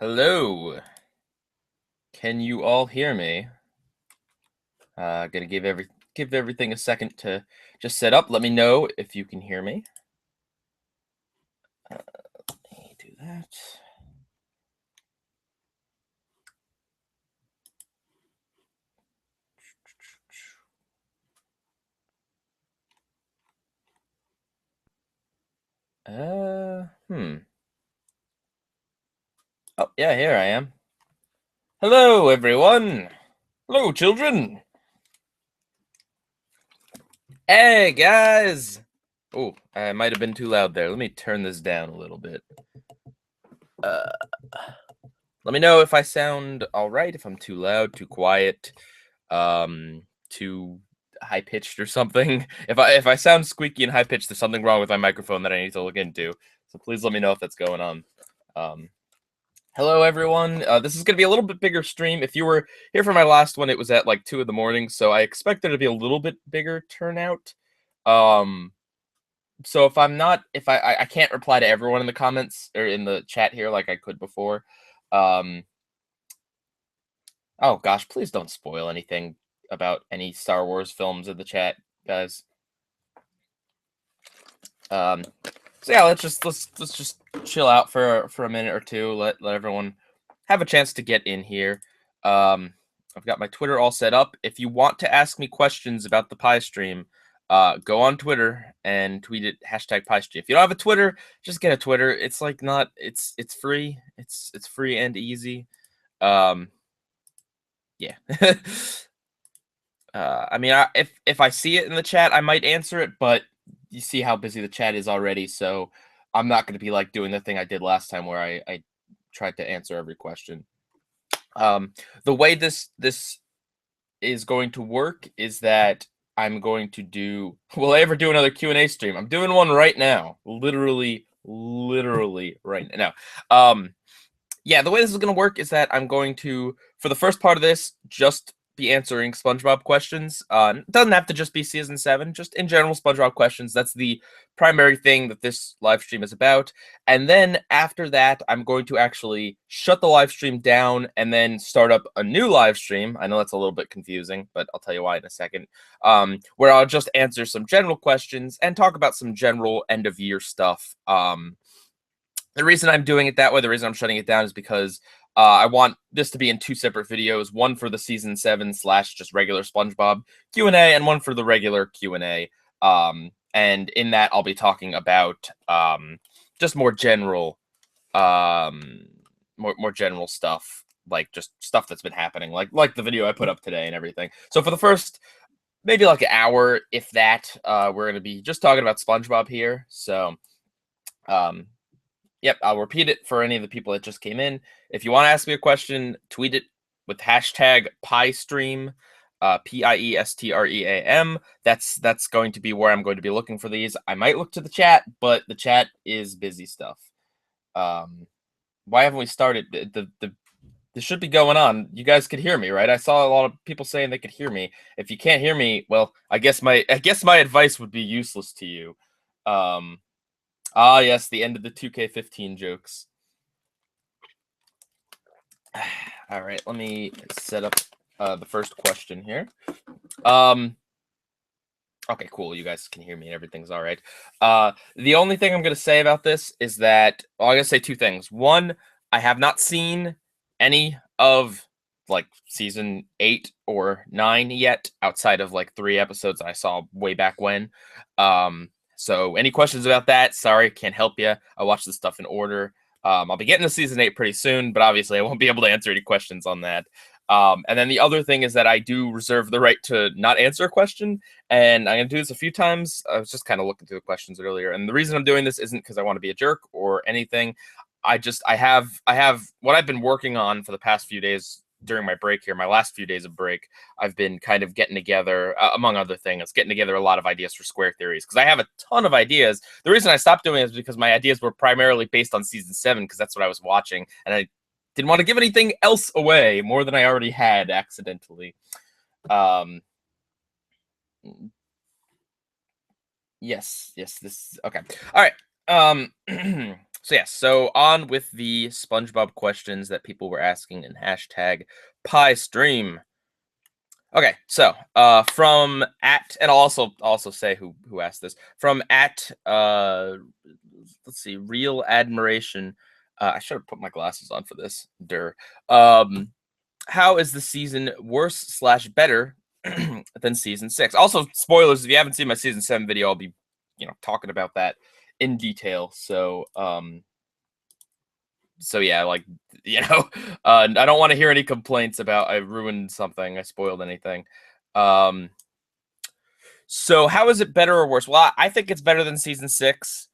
Hello. Can you all hear me? Gonna give everything a second to just set up. Let me know if you can hear me. Let me do that. Oh, yeah, here I am. Hello, everyone. Hello, children. Hey, guys. Oh, I might have been too loud there. Let me turn this down a little bit. Let me know if I sound all right, if I'm too loud, too quiet, too high pitched or something. If I sound squeaky and high pitched, there's something wrong with my microphone that I need to look into. So please let me know if that's going on. Hello, everyone. This is going to be a little bit bigger stream. If you were here for my last one, it was at like 2 in the morning, so I expect there to be a little bit bigger turnout. So if I can't reply to everyone in the comments or in the chat here like I could before. Oh gosh, please don't spoil anything about any Star Wars films in the chat, guys. So yeah, let's just chill out for a minute or two. Let everyone have a chance to get in here. I've got my Twitter all set up. If you want to ask me questions about the Pi stream, go on Twitter and tweet it #PieStream. If you don't have a Twitter, just get a Twitter. It's like it's free. It's free and easy. Yeah. I mean, if I see it in the chat, I might answer it, but you see how busy the chat is already, so I'm not going to be like doing the thing I did last time where I tried to answer every question. The way this is going to work is that I'm going to do. Will I ever do another Q&A stream? I'm doing one right now, literally right now. Yeah, the way this is going to work is that I'm going to, for the first part of this, just be answering SpongeBob questions. It doesn't have to just be season 7, just in general SpongeBob questions. That's the primary thing that this live stream is about. And then after that, I'm going to actually shut the live stream down and then start up a new live stream. I know that's a little bit confusing, but I'll tell you why in a second. Where I'll just answer some general questions and talk about some general end of year stuff. The reason I'm doing it that way, the reason I'm shutting it down is because I want this to be in 2 separate videos, one for the season 7 / just regular SpongeBob Q&A and one for the regular Q&A. And in that, I'll be talking about just more general, more general stuff, like just stuff that's been happening, like the video I put up today and everything. So for the first maybe like an hour, if that, we're going to be just talking about SpongeBob here. So yep, I'll repeat it for any of the people that just came in. If you want to ask me a question, tweet it with #PieStream, PIESTREAM. That's going to be where I'm going to be looking for these. I might look to the chat, but the chat is busy stuff. Why haven't we started? This should be going on. You guys could hear me, right? I saw a lot of people saying they could hear me. If you can't hear me, well, I guess my advice would be useless to you. Ah, yes, the end of the 2K15 jokes. All right, let me set up the first question here. Okay, cool. You guys can hear me and everything's all right. The only thing I'm going to say about this is that, well, I'm going to say 2 things. One, I have not seen any of like season 8 or 9 yet, outside of like 3 episodes I saw way back when. So any questions about that? Sorry, can't help you. I watched this stuff in order. I'll be getting to season 8 pretty soon, but obviously I won't be able to answer any questions on that. And then the other thing is that I do reserve the right to not answer a question, and I'm going to do this a few times. I was just kind of looking through the questions earlier, and the reason I'm doing this isn't because I want to be a jerk or anything. I have what I've been working on for the past few days during my break here, my last few days of break. I've been kind of getting together, among other things, getting together a lot of ideas for square theories, because I have a ton of ideas. The reason I stopped doing it is because my ideas were primarily based on season 7, because that's what I was watching, and I didn't want to give anything else away more than I already had accidentally. Yes, this okay. All right. So yeah, so on with the SpongeBob questions that people were asking in hashtag #PieStream. Okay, so from at, and I'll also say who asked this, from at let's see, Real Admiration. I should have put my glasses on for this. How is the season worse slash better than season 6? Also, spoilers, if you haven't seen my season 7 video, I'll be talking about that in detail. So yeah, like, I don't want to hear any complaints about I ruined something, I spoiled anything. So how is it better or worse? Well, I think it's better than season 6.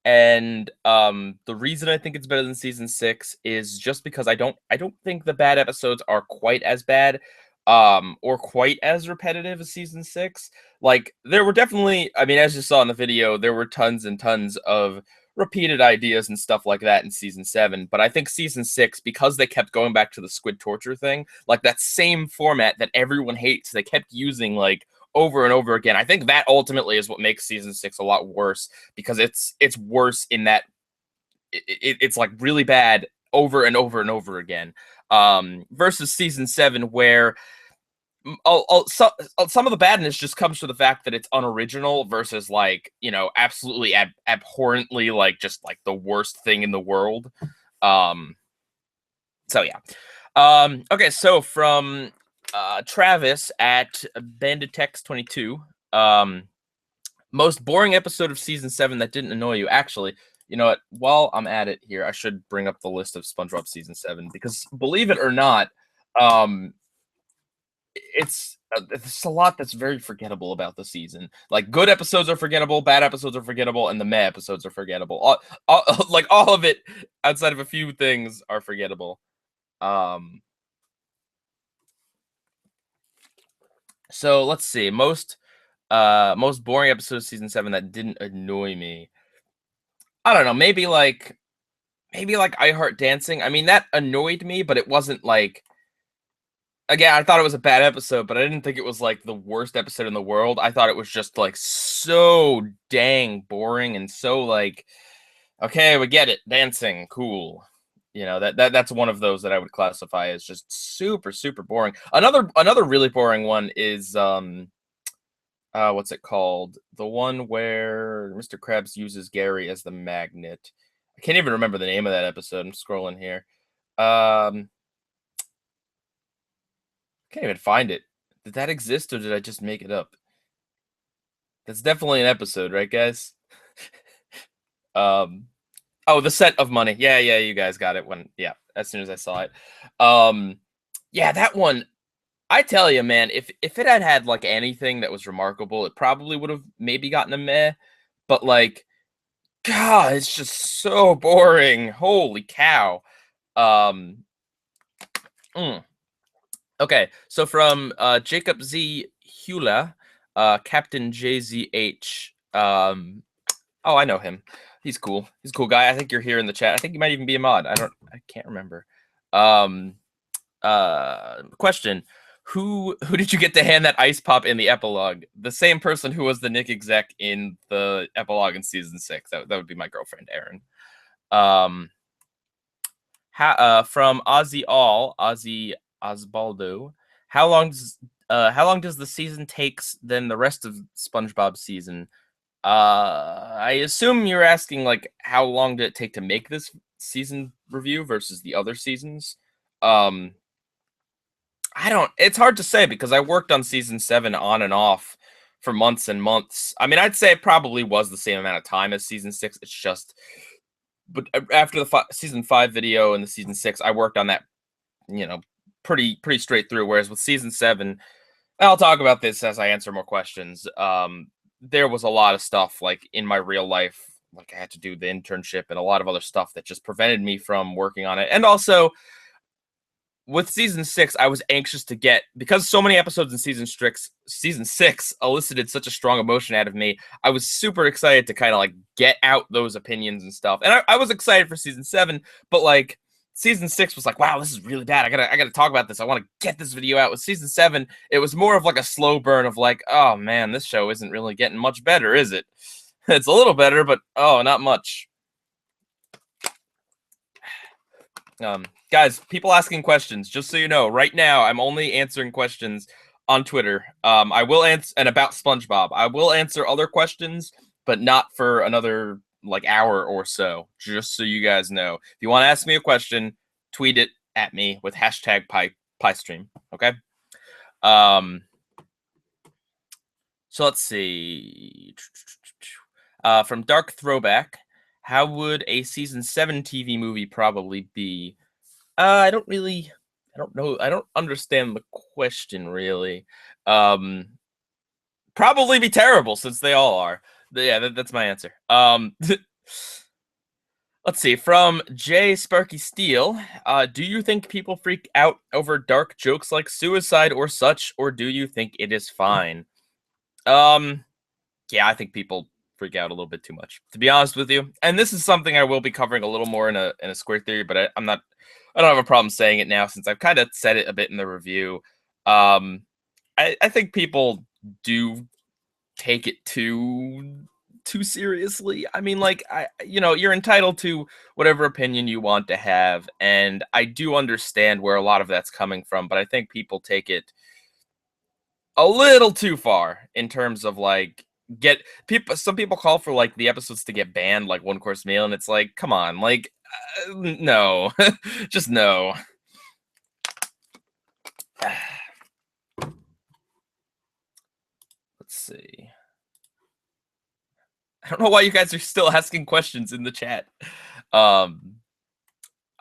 And the reason I think it's better than season 6 is just because I don't think the bad episodes are quite as bad or quite as repetitive as season 6. Like, there were definitely, I mean, as you saw in the video, there were tons and tons of repeated ideas and stuff like that in season 7, but I think season 6, because they kept going back to the squid torture thing, like that same format that everyone hates, they kept using like over and over again. I think that ultimately is what makes season 6 a lot worse, because it's worse in that it's like really bad over and over and over again, versus season 7, where some of the badness just comes from the fact that it's unoriginal versus like, absolutely abhorrently like just like the worst thing in the world. So yeah. Okay, so from Travis at Banditex22, most boring episode of season 7 that didn't annoy you. Actually, you know what? While I'm at it here, I should bring up the list of SpongeBob season 7, because believe it or not, it's a lot that's very forgettable about the season. Like, good episodes are forgettable, bad episodes are forgettable, and the meh episodes are forgettable. Like, all of it, outside of a few things, are forgettable. So let's see. Most boring episode of season 7 that didn't annoy me. I don't know. Maybe like I Heart Dancing. I mean, that annoyed me, but it wasn't like. Again, I thought it was a bad episode, but I didn't think it was like the worst episode in the world. I thought it was just like so dang boring and so like, okay, we get it, dancing, cool. That's one of those that I would classify as just super, super boring. Another really boring one is what's it called? The one where Mr. Krabs uses Gary as the magnet. I can't even remember the name of that episode. I'm scrolling here. Can't even find it. Did that exist, or did I just make it up? That's definitely an episode, right, guys? Oh, The Scent of Money. Yeah, you guys got it as soon as I saw it. Yeah, that one. I tell you, man, if it had like anything that was remarkable, it probably would have maybe gotten a meh. But like, God, it's just so boring. Holy cow. Okay, so from Jacob Z. Hula, Captain JZH. Oh, I know him. He's cool. He's a cool guy. I think you're here in the chat. I think you might even be a mod. I can't remember. Question: Who did you get to hand that ice pop in the epilogue? The same person who was the Nick exec in the epilogue in season 6. That would be my girlfriend, Erin. From Ozzy Osbaldo, how long does the season takes than the rest of SpongeBob season? I assume you're asking like how long did it take to make this season review versus the other seasons. It's hard to say, because I worked on season 7 on and off for months and months. I mean, I'd say it probably was the same amount of time as season 6. It's just, but after the season 5 video and the season 6, I worked on that, pretty straight through. Whereas with season 7, I'll talk about this as I answer more questions. There was a lot of stuff like in my real life, like I had to do the internship and a lot of other stuff that just prevented me from working on it. And also with season 6, I was anxious to get, because so many episodes in season 6 elicited such a strong emotion out of me. I was super excited to kind of like get out those opinions and stuff. And I was excited for season 7, but like season 6 was like, wow, this is really bad. I gotta talk about this. I want to get this video out. With season 7, it was more of like a slow burn of like, oh man, this show isn't really getting much better, is it? It's a little better, but oh, not much. Guys, people asking questions. Just so you know, right now I'm only answering questions on Twitter. I will answer and about SpongeBob. I will answer other questions, but not for another like hour or so. Just so you guys know, if you want to ask me a question, tweet it at me with hashtag #PieStream. Okay. So let's see. From Dark Throwback, how would a season 7 TV movie probably be? I don't know. I don't understand the question really. Probably be terrible since they all are. Yeah, that's my answer. Let's see. From J Sparky Steel, do you think people freak out over dark jokes like suicide or such, or do you think it is fine? Yeah, I think people freak out a little bit too much, to be honest with you. And this is something I will be covering a little more in a square theory, but I don't have a problem saying it now since I've kind of said it a bit in the review. I think people do take it too seriously. I mean, like you're entitled to whatever opinion you want to have, and I do understand where a lot of that's coming from, but I think people take it a little too far in terms of like some people call for like the episodes to get banned like one course meal, and it's like, come on, like no. Just no. Let's see. I don't know why you guys are still asking questions in the chat. I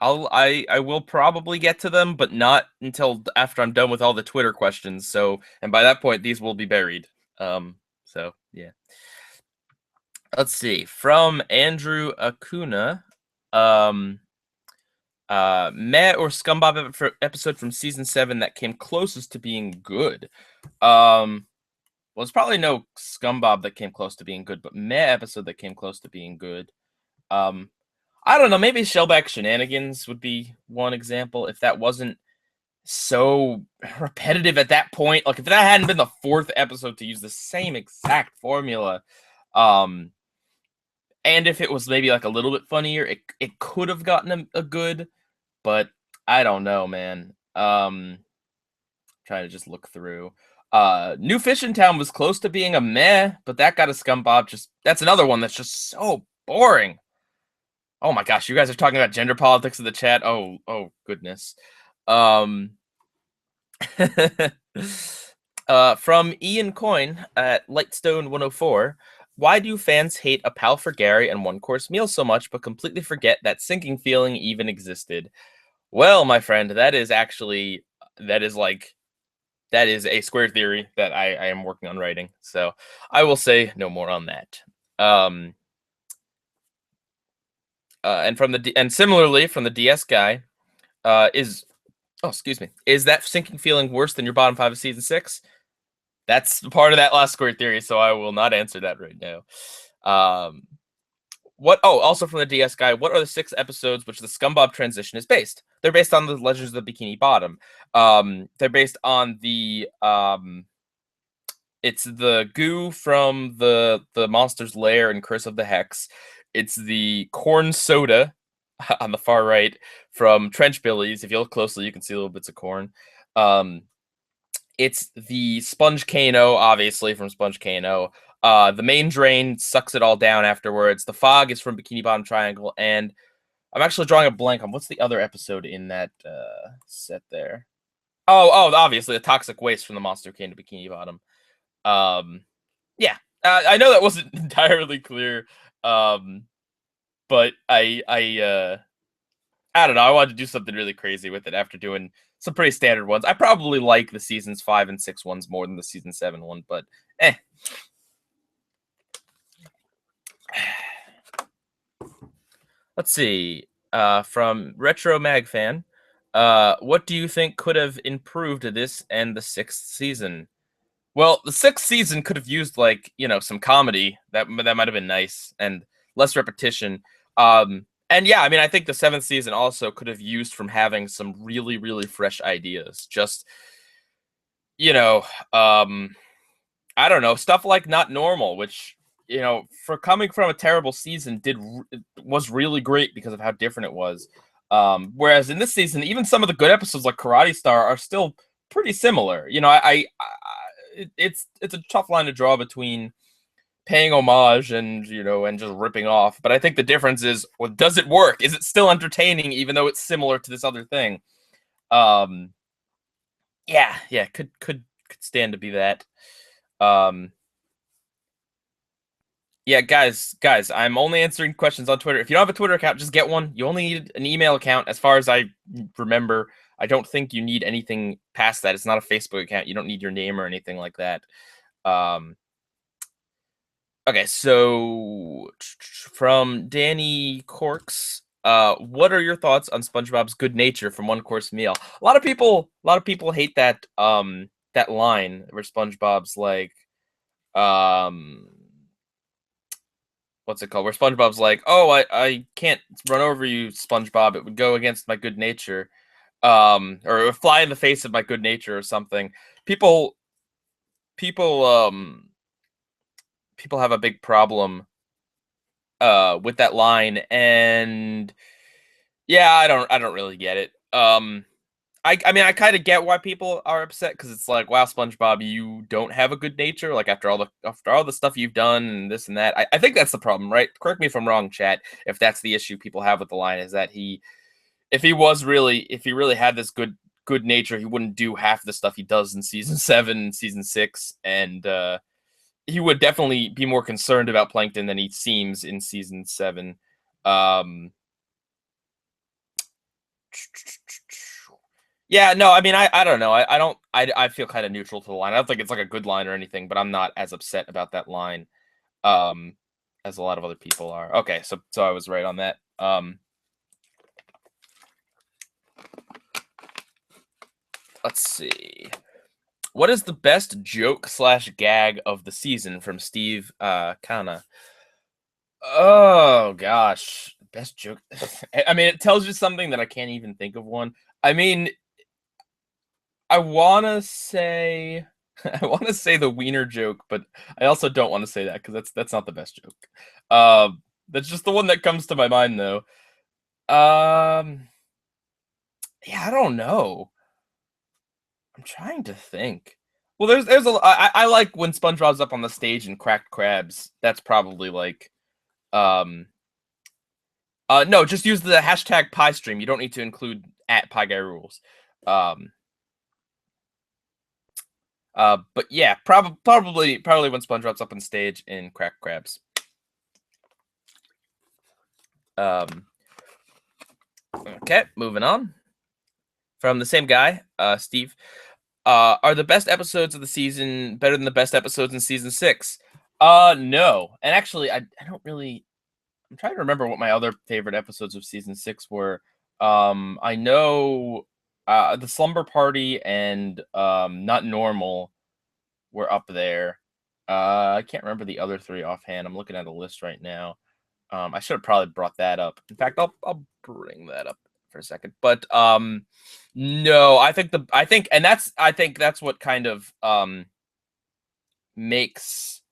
will probably get to them, but not until after I'm done with all the Twitter questions. So, and by that point, these will be buried. So yeah. Let's see. From Andrew Acuna, meh or SpongeBob episode from season 7 that came closest to being good. Well, it's probably no SpongeBob that came close to being good, but meh episode that came close to being good. I don't know. Maybe Shellback Shenanigans would be one example. If that wasn't so repetitive at that point, like if that hadn't been the 4th episode to use the same exact formula, and if it was maybe like a little bit funnier, it could have gotten a good, but I don't know, man. Trying to just look through. New Fish in Town was close to being a meh, but that got a SpongeBob. That's another one that's just so boring. Oh my gosh, you guys are talking about gender politics in the chat. Oh goodness. From Ian Coyne at Lightstone 104, why do fans hate A Pal for Gary and One Course Meal so much, but completely forget that sinking feeling even existed? Well, my friend, that is a square theory that I am working on writing. So I will say no more on that. And similarly from the DS guy, is that sinking feeling worse than your bottom 5 of season 6? That's part of that last square theory, so I will not answer that right now. Also from the DS guy, what are the 6 episodes which the SpongeBob transition is based? They're based on the Legends of the Bikini Bottom. They're based on the it's the goo from the monster's lair in Curse of the Hex. It's the corn soda on the far right from Trench Billies. If you look closely, you can see little bits of corn. It's the Sponge Kano, obviously, from Sponge Kano. The main drain sucks it all down afterwards. The fog is from Bikini Bottom Triangle, and I'm actually drawing a blank on what's the other episode in that set there. Oh, obviously the toxic waste from the monster came to Bikini Bottom. Yeah, I know that wasn't entirely clear, but I don't know. I wanted to do something really crazy with it after doing some pretty standard ones. I probably like the seasons 5 and 6 ones more than the season 7 one, but eh. Let's see. From Retro Mag Fan, what do you think could have improved this and the 6th season? Well, the 6th season could have used some comedy that might have been nice and less repetition. And yeah, I mean, I think the 7th season also could have used from having some really, really fresh ideas. Just, I don't know, stuff like Not Normal, which, for coming from a terrible season was really great because of how different it was. Whereas in this season, even some of the good episodes like Karate Star are still pretty similar. You know, it's a tough line to draw between paying homage and, you know, and just ripping off. But I think the difference is, well, does it work? Is it still entertaining even though it's similar to this other thing? Yeah, could stand to be that. Yeah, guys, I'm only answering questions on Twitter. If you don't have a Twitter account, just get one. You only need an email account, as far as I remember. I don't think you need anything past that. It's not a Facebook account. You don't need your name or anything like that. Okay, so from Danny Corks, what are your thoughts on SpongeBob's good nature from One Course Meal? A lot of people hate that that line where SpongeBob's like, what's it called? Where SpongeBob's like, "Oh, I can't run over you, SpongeBob. It would go against my good nature, or it would fly in the face of my good nature, or something." People, people, people have a big problem with that line, and yeah, I don't really get it. I mean, I kind of get why people are upset, because it's like, wow, SpongeBob, you don't have a good nature, like after all the stuff you've done and this and that. I think that's the problem, right? Correct me if I'm wrong, chat. If that's the issue people have with the line, is that if he really had this good nature, he wouldn't do half the stuff he does in season 7 and season 6, and he would definitely be more concerned about Plankton than he seems in season 7. Yeah, no, I mean, I don't know. I feel kind of neutral to the line. I don't think it's like a good line or anything, but I'm not as upset about that line as a lot of other people are. Okay, so I was right on that. Let's see. What is the best joke / gag of the season, from Steve Kana? Oh gosh, best joke. I mean, it tells you something that I can't even think of one. I mean, I want to say the wiener joke, but I also don't want to say that, because that's not the best joke. That's just the one that comes to my mind, though. Yeah, I don't know. I'm trying to think. Well, I like when SpongeBob's up on the stage and cracked crabs. That's probably like, no, just use the hashtag pie stream. You don't need to include at PIEGUYRULZ. But yeah, probably when SpongeBob's up on stage and cracked crabs. Okay, moving on. From the same guy, Steve. Are the best episodes of the season better than the best episodes in season 6? No. And actually, I don't really. I'm trying to remember what my other favorite episodes of season 6 were. I know the Slumber Party and Not Normal were up there. I can't remember the other 3 offhand. I'm looking at a list right now. I should have probably brought that up. In fact, I'll bring that up for a second. But no, I think that's what kind of makes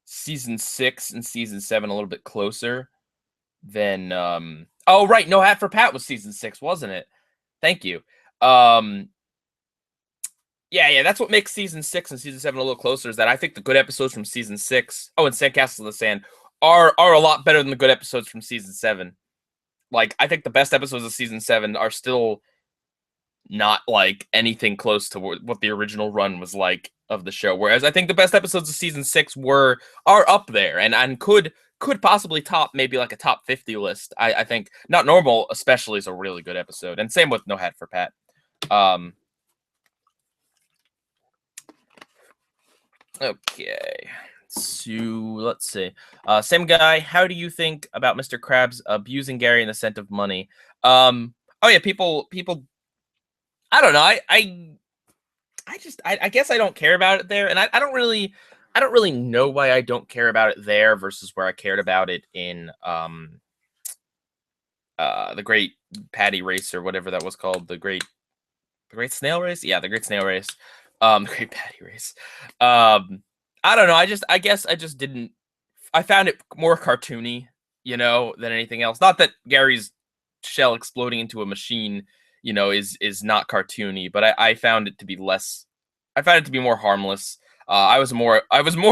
season 6 and season 7 a little bit closer than oh right, No Hat for Pat was season 6, wasn't it? Thank you. Yeah, that's what makes season 6 and season 7 a little closer, is that I think the good episodes from season 6, and Sandcastles in the Sand, are a lot better than the good episodes from season 7. Like, I think the best episodes of season 7 are still not like anything close to what the original run was like of the show. Whereas I think the best episodes of season 6 are up there, and could possibly top maybe like a top 50 list. I think Not Normal especially is a really good episode, and same with No Hat for Pat. Okay, so let's see. Same guy. How do you think about Mr. Krabs abusing Gary in the scent of money? Oh yeah, people. I don't know. I guess I don't care about it there, and I don't really know why I don't care about it there versus where I cared about it in the Great Patty Race, or whatever that was called, the Great Snail Race. Yeah, the Great Snail Race. The Great Patty Race. I don't know. I guess I just didn't. I found it more cartoony, than anything else. Not that Gary's shell exploding into a machine, you know, is not cartoony. But I found it to be less. I found it to be more harmless. I was more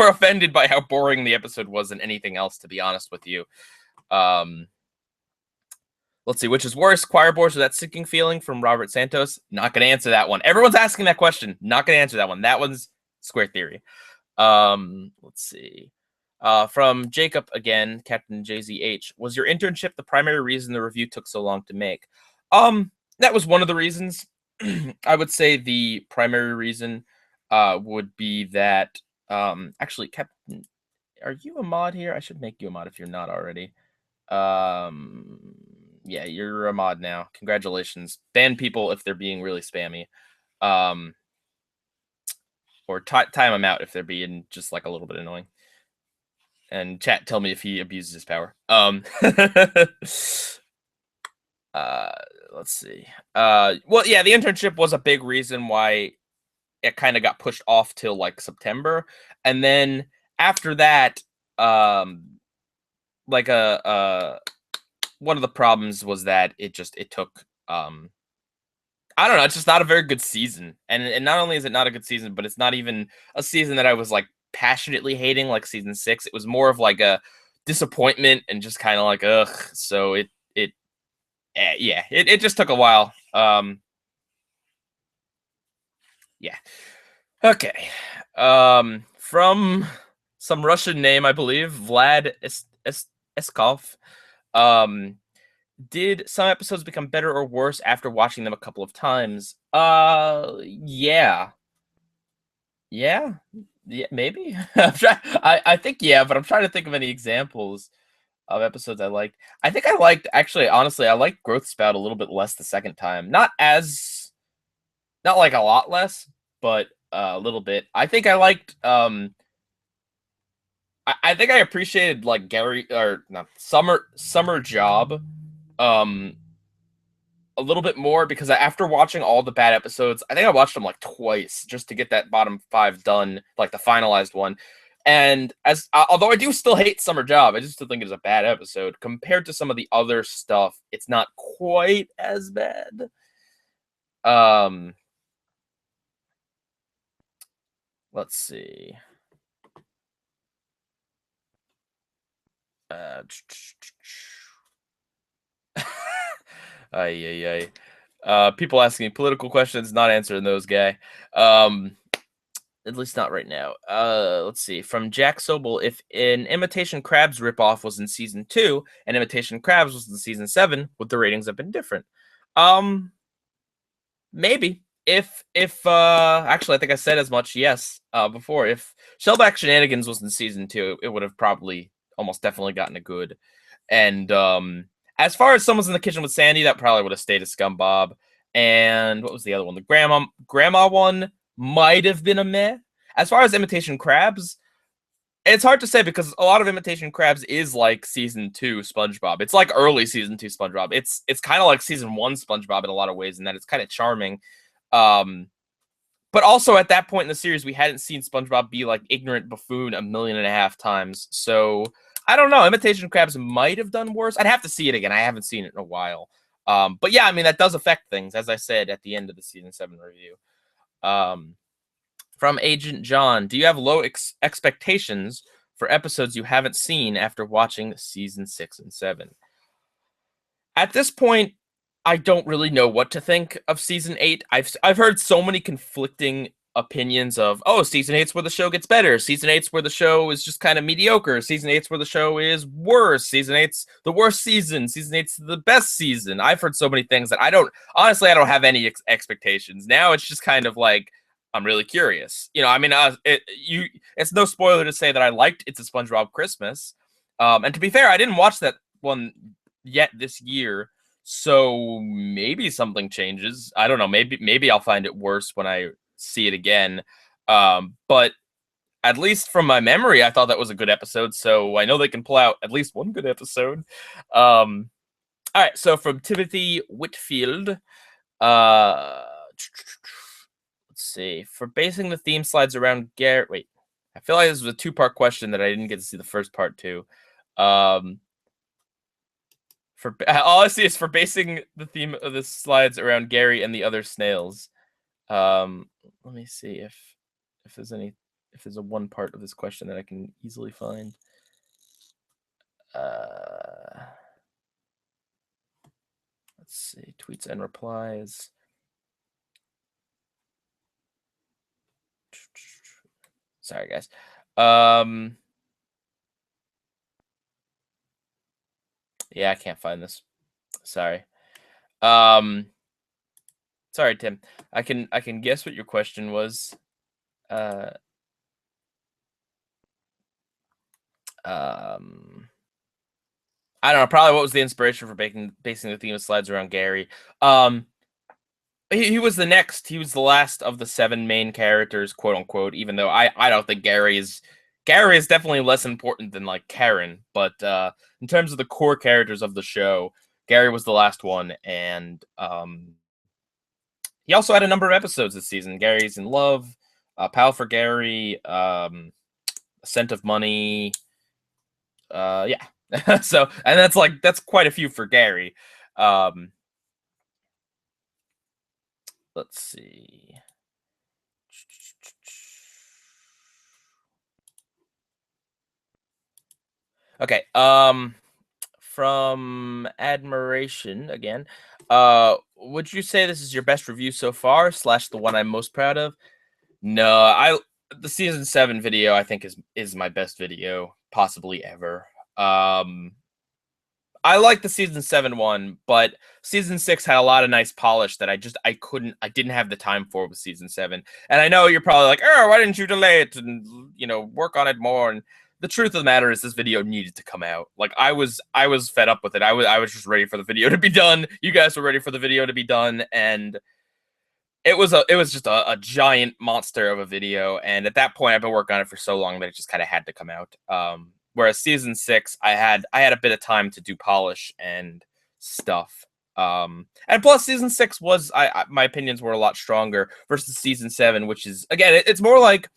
offended by how boring the episode was than anything else, to be honest with you. Let's see, which is worse, choir boards or that sinking feeling from Robert Santos? Not going to answer that one. Everyone's asking that question. Not going to answer that one. That one's Square Theory. Let's see. From Jacob again, Captain JZH. Was your internship the primary reason the review took so long to make? That was one of the reasons. I would say the primary reason would be that actually, Captain, are you a mod here? I should make you a mod if you're not already. Yeah, you're a mod now. Congratulations. Ban people if they're being really spammy. Or time them out if they're being just like a little bit annoying. And chat, tell me if he abuses his power. Let's see. Well, yeah, the internship was a big reason why it kind of got pushed off till like September. And then after that, like one of the problems was that it took I don't know, it's just not a very good season. And not only is it not a good season, but it's not even a season that I was like passionately hating like season 6. It was more of like a disappointment and just kind of like ugh. So it just took a while. Yeah. Okay. From some Russian name, I believe, Vlad Eskov. Did some episodes become better or worse after watching them a couple of times? Yeah. Yeah, maybe. I think yeah, but I'm trying to think of any examples of episodes I liked. I think I liked, actually, honestly, I liked Growth Spout a little bit less the second time. Not like a lot less, but a little bit. I think I liked I think I appreciated like Gary or not Summer Job a little bit more because after watching all the bad episodes, I think I watched them like twice just to get that bottom 5 done, like the finalized one. And although I do still hate Summer Job, I just still think it's a bad episode compared to some of the other stuff. It's not quite as bad. Let's see. People asking political questions, not answering those, guy. At least not right now. Let's see. From Jack Sobel, if an Imitation Crabs ripoff was in season 2 and Imitation Crabs was in season 7, would the ratings have been different? Maybe. If actually I think I said as much before. If Shellback Shenanigans was in season 2, it would have probably almost definitely gotten a good. And as far as Someone's in the Kitchen with Sandy, that probably would have stayed a SpongeBob. And what was the other one? The grandma one might have been a meh. As far as Imitation Crabs, it's hard to say because a lot of Imitation Crabs is like season 2 SpongeBob. It's like early season 2 SpongeBob. It's kind of like season 1 SpongeBob in a lot of ways, in that it's kind of charming. But also at that point in the series, we hadn't seen SpongeBob be like ignorant buffoon 1.5 million times. So I don't know. Imitation Crabs might have done worse. I'd have to see it again. I haven't seen it in a while. But yeah, I mean, that does affect things, as I said at the end of the season 7 review. From Agent John, do you have low expectations for episodes you haven't seen after watching season 6 and 7? At this point, I don't really know what to think of season 8. I've heard so many conflicting opinions of, oh, season 8's where the show gets better. Season 8's where the show is just kind of mediocre. Season 8's where the show is worse. Season 8's the worst season. Season 8's the best season. I've heard so many things that I don't have any expectations. Now it's just kind of like, I'm really curious. You know, I mean, it's no spoiler to say that I liked It's a SpongeBob Christmas. And to be fair, I didn't watch that one yet this year. So maybe something changes. I don't know. Maybe I'll find it worse when I see it again. But at least from my memory, I thought that was a good episode. So I know they can pull out at least one good episode. All right. So from Timothy Whitfield, let's see. For basing the theme slides around Garrett. Wait, I feel like this was a 2-part question that I didn't get to see the first part to. From all I see is for basing the theme of the slides around Gary and the other snails. Let me see if there's a one part of this question that I can easily find. Let's see, tweets and replies. Sorry, guys. Yeah, I can't find this. Sorry. Sorry, Tim. I can guess what your question was. I don't know. Probably what was the inspiration for basing the theme of slides around Gary? He was the next. He was the last of the 7 main characters, quote unquote. Even though I don't think Gary is definitely less important than like Karen. But in terms of the core characters of the show, Gary was the last one, and he also had a number of episodes this season. Gary's in Love, Pal for Gary, Scent of Money. Yeah. So, and that's quite a few for Gary. Let's see. Okay. From Admiration again. Would you say this is your best review so far / the one I'm most proud of? No, the season 7 video I think is my best video possibly ever. I like the season 7 one, but season 6 had a lot of nice polish that I didn't have the time for with season 7. And I know you're probably like, oh, why didn't you delay it and work on it more? And the truth of the matter is this video needed to come out. Like I was fed up with it. I was just ready for the video to be done. You guys were ready for the video to be done, and it was just a giant monster of a video. And at that point, I've been working on it for so long that it just kind of had to come out. Whereas season 6, I had a bit of time to do polish and stuff. And plus season 6 was my opinions were a lot stronger versus season 7, which is again, it's more like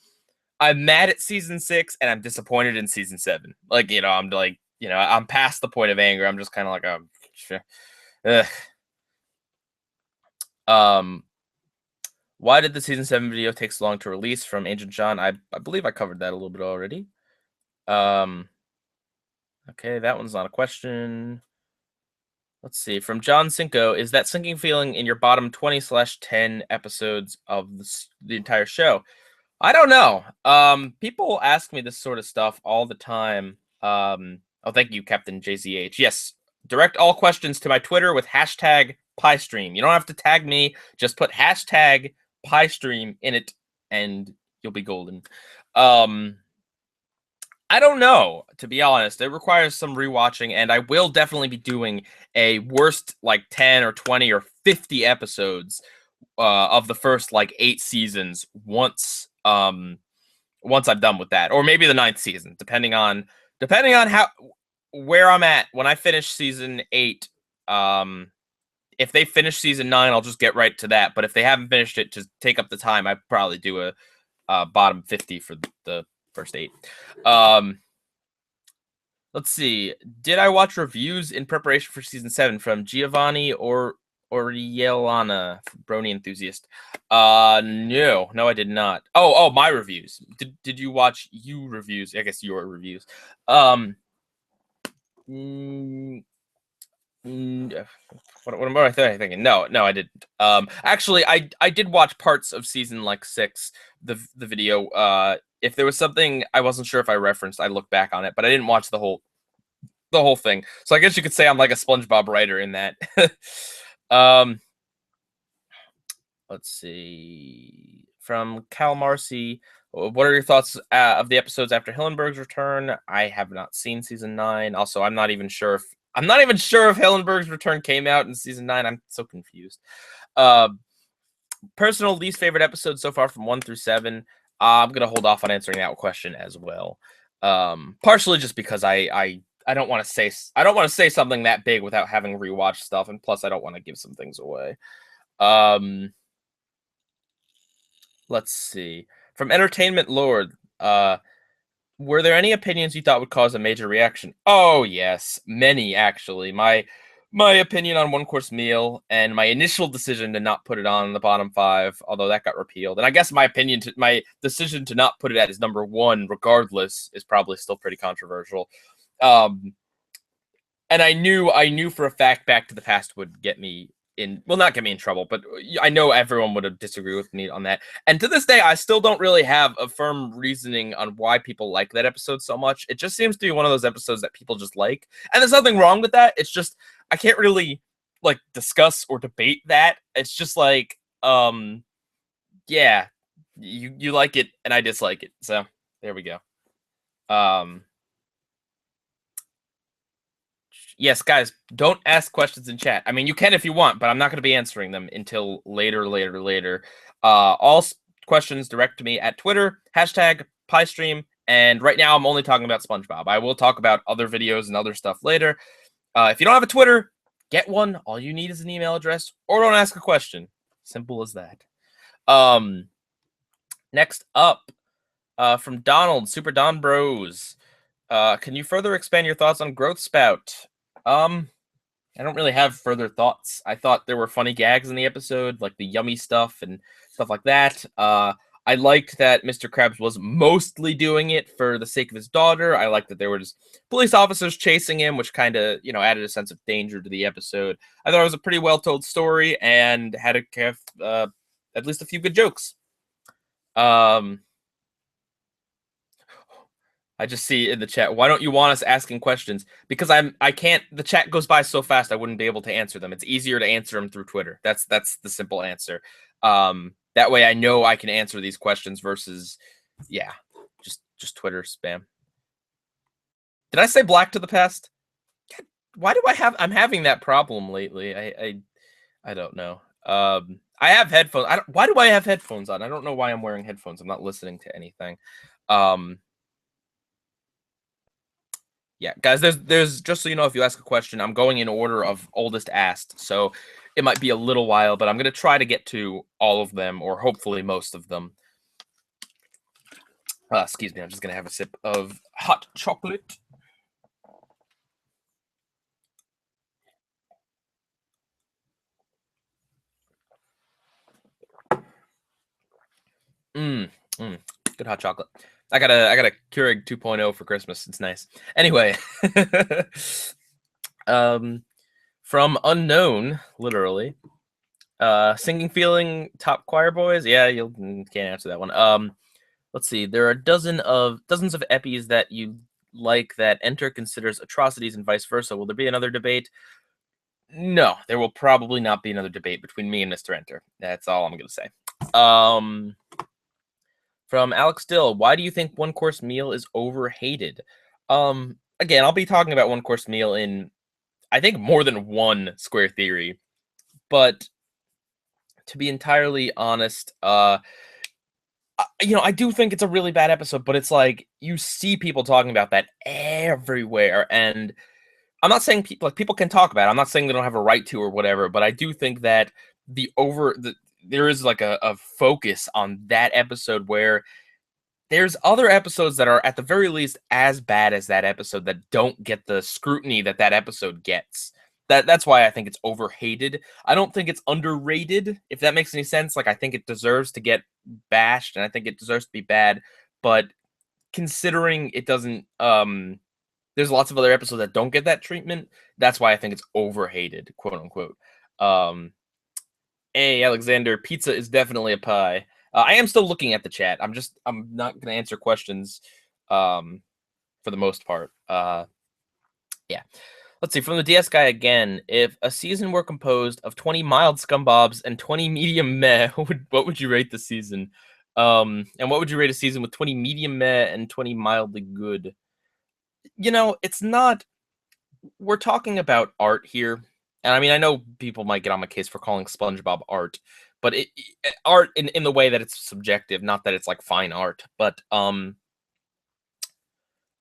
I'm mad at season 6 and I'm disappointed in season 7. Like, I'm like, I'm past the point of anger. I'm just kind of like, oh, sure. Why did the season 7 video take so long to release? From Agent John. I believe I covered that a little bit already. Okay, that one's not a question. Let's see. From John Cinco, is that sinking feeling in your bottom 20/10 episodes of the entire show? I don't know. People ask me this sort of stuff all the time. Oh, thank you, Captain JZH. Yes, direct all questions to my Twitter with hashtag PieStream. You don't have to tag me. Just put hashtag PieStream in it, and you'll be golden. I don't know, to be honest. It requires some rewatching, and I will definitely be doing a worst 10 or 20 or 50 episodes of the first 8 seasons once I'm done with that, or maybe the 9th season, depending on where I'm at when I finish season 8. If they finish season 9, I'll just get right to that. But if they haven't finished it, to take up the time, I'd probably do a bottom 50 for the first 8. Let's see. Did I watch reviews in preparation for season 7 from Giovanni or Yelana, Brony Enthusiast? No, I did not. Oh, my reviews. Did you watch reviews? I guess your reviews. What am I thinking? No, I didn't. Actually, I did watch parts of season 6, the video. If there was something I wasn't sure if I referenced, I looked back on it, but I didn't watch the whole thing. So I guess you could say I'm like a SpongeBob writer in that. Let's see. From Cal Marcy, what are your thoughts of the episodes after Hillenberg's return? I have not seen season 9. Also, I'm not even sure if Hillenberg's return came out in season 9. I'm so confused. Personal least favorite episodes so far from 1 through 7. I'm gonna hold off on answering that question as well. Partially just because I don't want to say something that big without having rewatched stuff, and plus I don't want to give some things away. Let's see. From Entertainment Lord, were there any opinions you thought would cause a major reaction? Oh yes, many actually. My my opinion on One Course Meal and my initial decision to not put it on the bottom 5, although that got repealed. And I guess my decision to not put it at as number 1, regardless, is probably still pretty controversial. And I knew for a fact Back to the Past would get me in, well, not get me in trouble, but I know everyone would have disagreed with me on that. And to this day, I still don't really have a firm reasoning on why people like that episode so much. It just seems to be one of those episodes that people just like. And there's nothing wrong with that. It's just, I can't really, like, discuss or debate that. It's just like, yeah, you like it and I dislike it. So there we go. Yes, guys, don't ask questions in chat. I mean, you can if you want, but I'm not going to be answering them until later. All questions direct to me at Twitter, #PIEstream, and right now I'm only talking about SpongeBob. I will talk about other videos and other stuff later. If you don't have a Twitter, get one. All you need is an email address, or don't ask a question. Simple as that. Next up, from Donald, Super Don Bros. Can you further expand your thoughts on Growth Spout? I don't really have further thoughts. I thought there were funny gags in the episode, like the yummy stuff and stuff like that. I liked that Mr. Krabs was mostly doing it for the sake of his daughter. I liked that there were just police officers chasing him, which kind of, added a sense of danger to the episode. I thought it was a pretty well-told story and had at least a few good jokes. I just see in the chat, why don't you want us asking questions? Because I can't, the chat goes by so fast I wouldn't be able to answer them. It's easier to answer them through Twitter. That's the simple answer. That way I know I can answer these questions versus, yeah, just Twitter spam. Did I say Black to the Past? Why do I'm having that problem lately? I don't know. I have headphones. Why do I have headphones on? I don't know why I'm wearing headphones. I'm not listening to anything. Yeah, guys, there's just so you know, if you ask a question, I'm going in order of oldest asked, so it might be a little while, but I'm going to try to get to all of them, or hopefully most of them. Excuse me, I'm just going to have a sip of hot chocolate. Good hot chocolate. I got a Keurig 2.0 for Christmas. It's nice. Anyway, from unknown, literally, singing feeling top choir boys. Yeah, you can't answer that one. Let's see. There are dozens of epis that you like that Enter considers atrocities and vice versa. Will there be another debate? No, there will probably not be another debate between me and Mr. Enter. That's all I'm going to say. From Alex Dill, why do you think One Course Meal is overhated? Again, I'll be talking about One Course Meal in, I think, more than one Square Theory. But to be entirely honest, I do think it's a really bad episode, but it's like you see people talking about that everywhere, and I'm not saying people can talk about it. I'm not saying they don't have a right to or whatever, but I do think that there is like a focus on that episode where there's other episodes that are at the very least as bad as that episode that don't get the scrutiny that episode gets. That's why I think it's overhated. I don't think it's underrated, if that makes any sense. Like, I think it deserves to get bashed, and I think it deserves to be bad. But considering it doesn't, there's lots of other episodes that don't get that treatment. That's why I think it's overhated, quote unquote. Hey, Alexander, pizza is definitely a pie. I am still looking at the chat. I'm not going to answer questions for the most part. Yeah. Let's see, from the DS guy again. If a season were composed of 20 mild scumbobs and 20 medium meh, what would you rate the season? And what would you rate a season with 20 medium meh and 20 mildly good? It's not... We're talking about art here. And I mean, I know people might get on my case for calling SpongeBob art, but art in the way that it's subjective, not that it's like fine art, but oh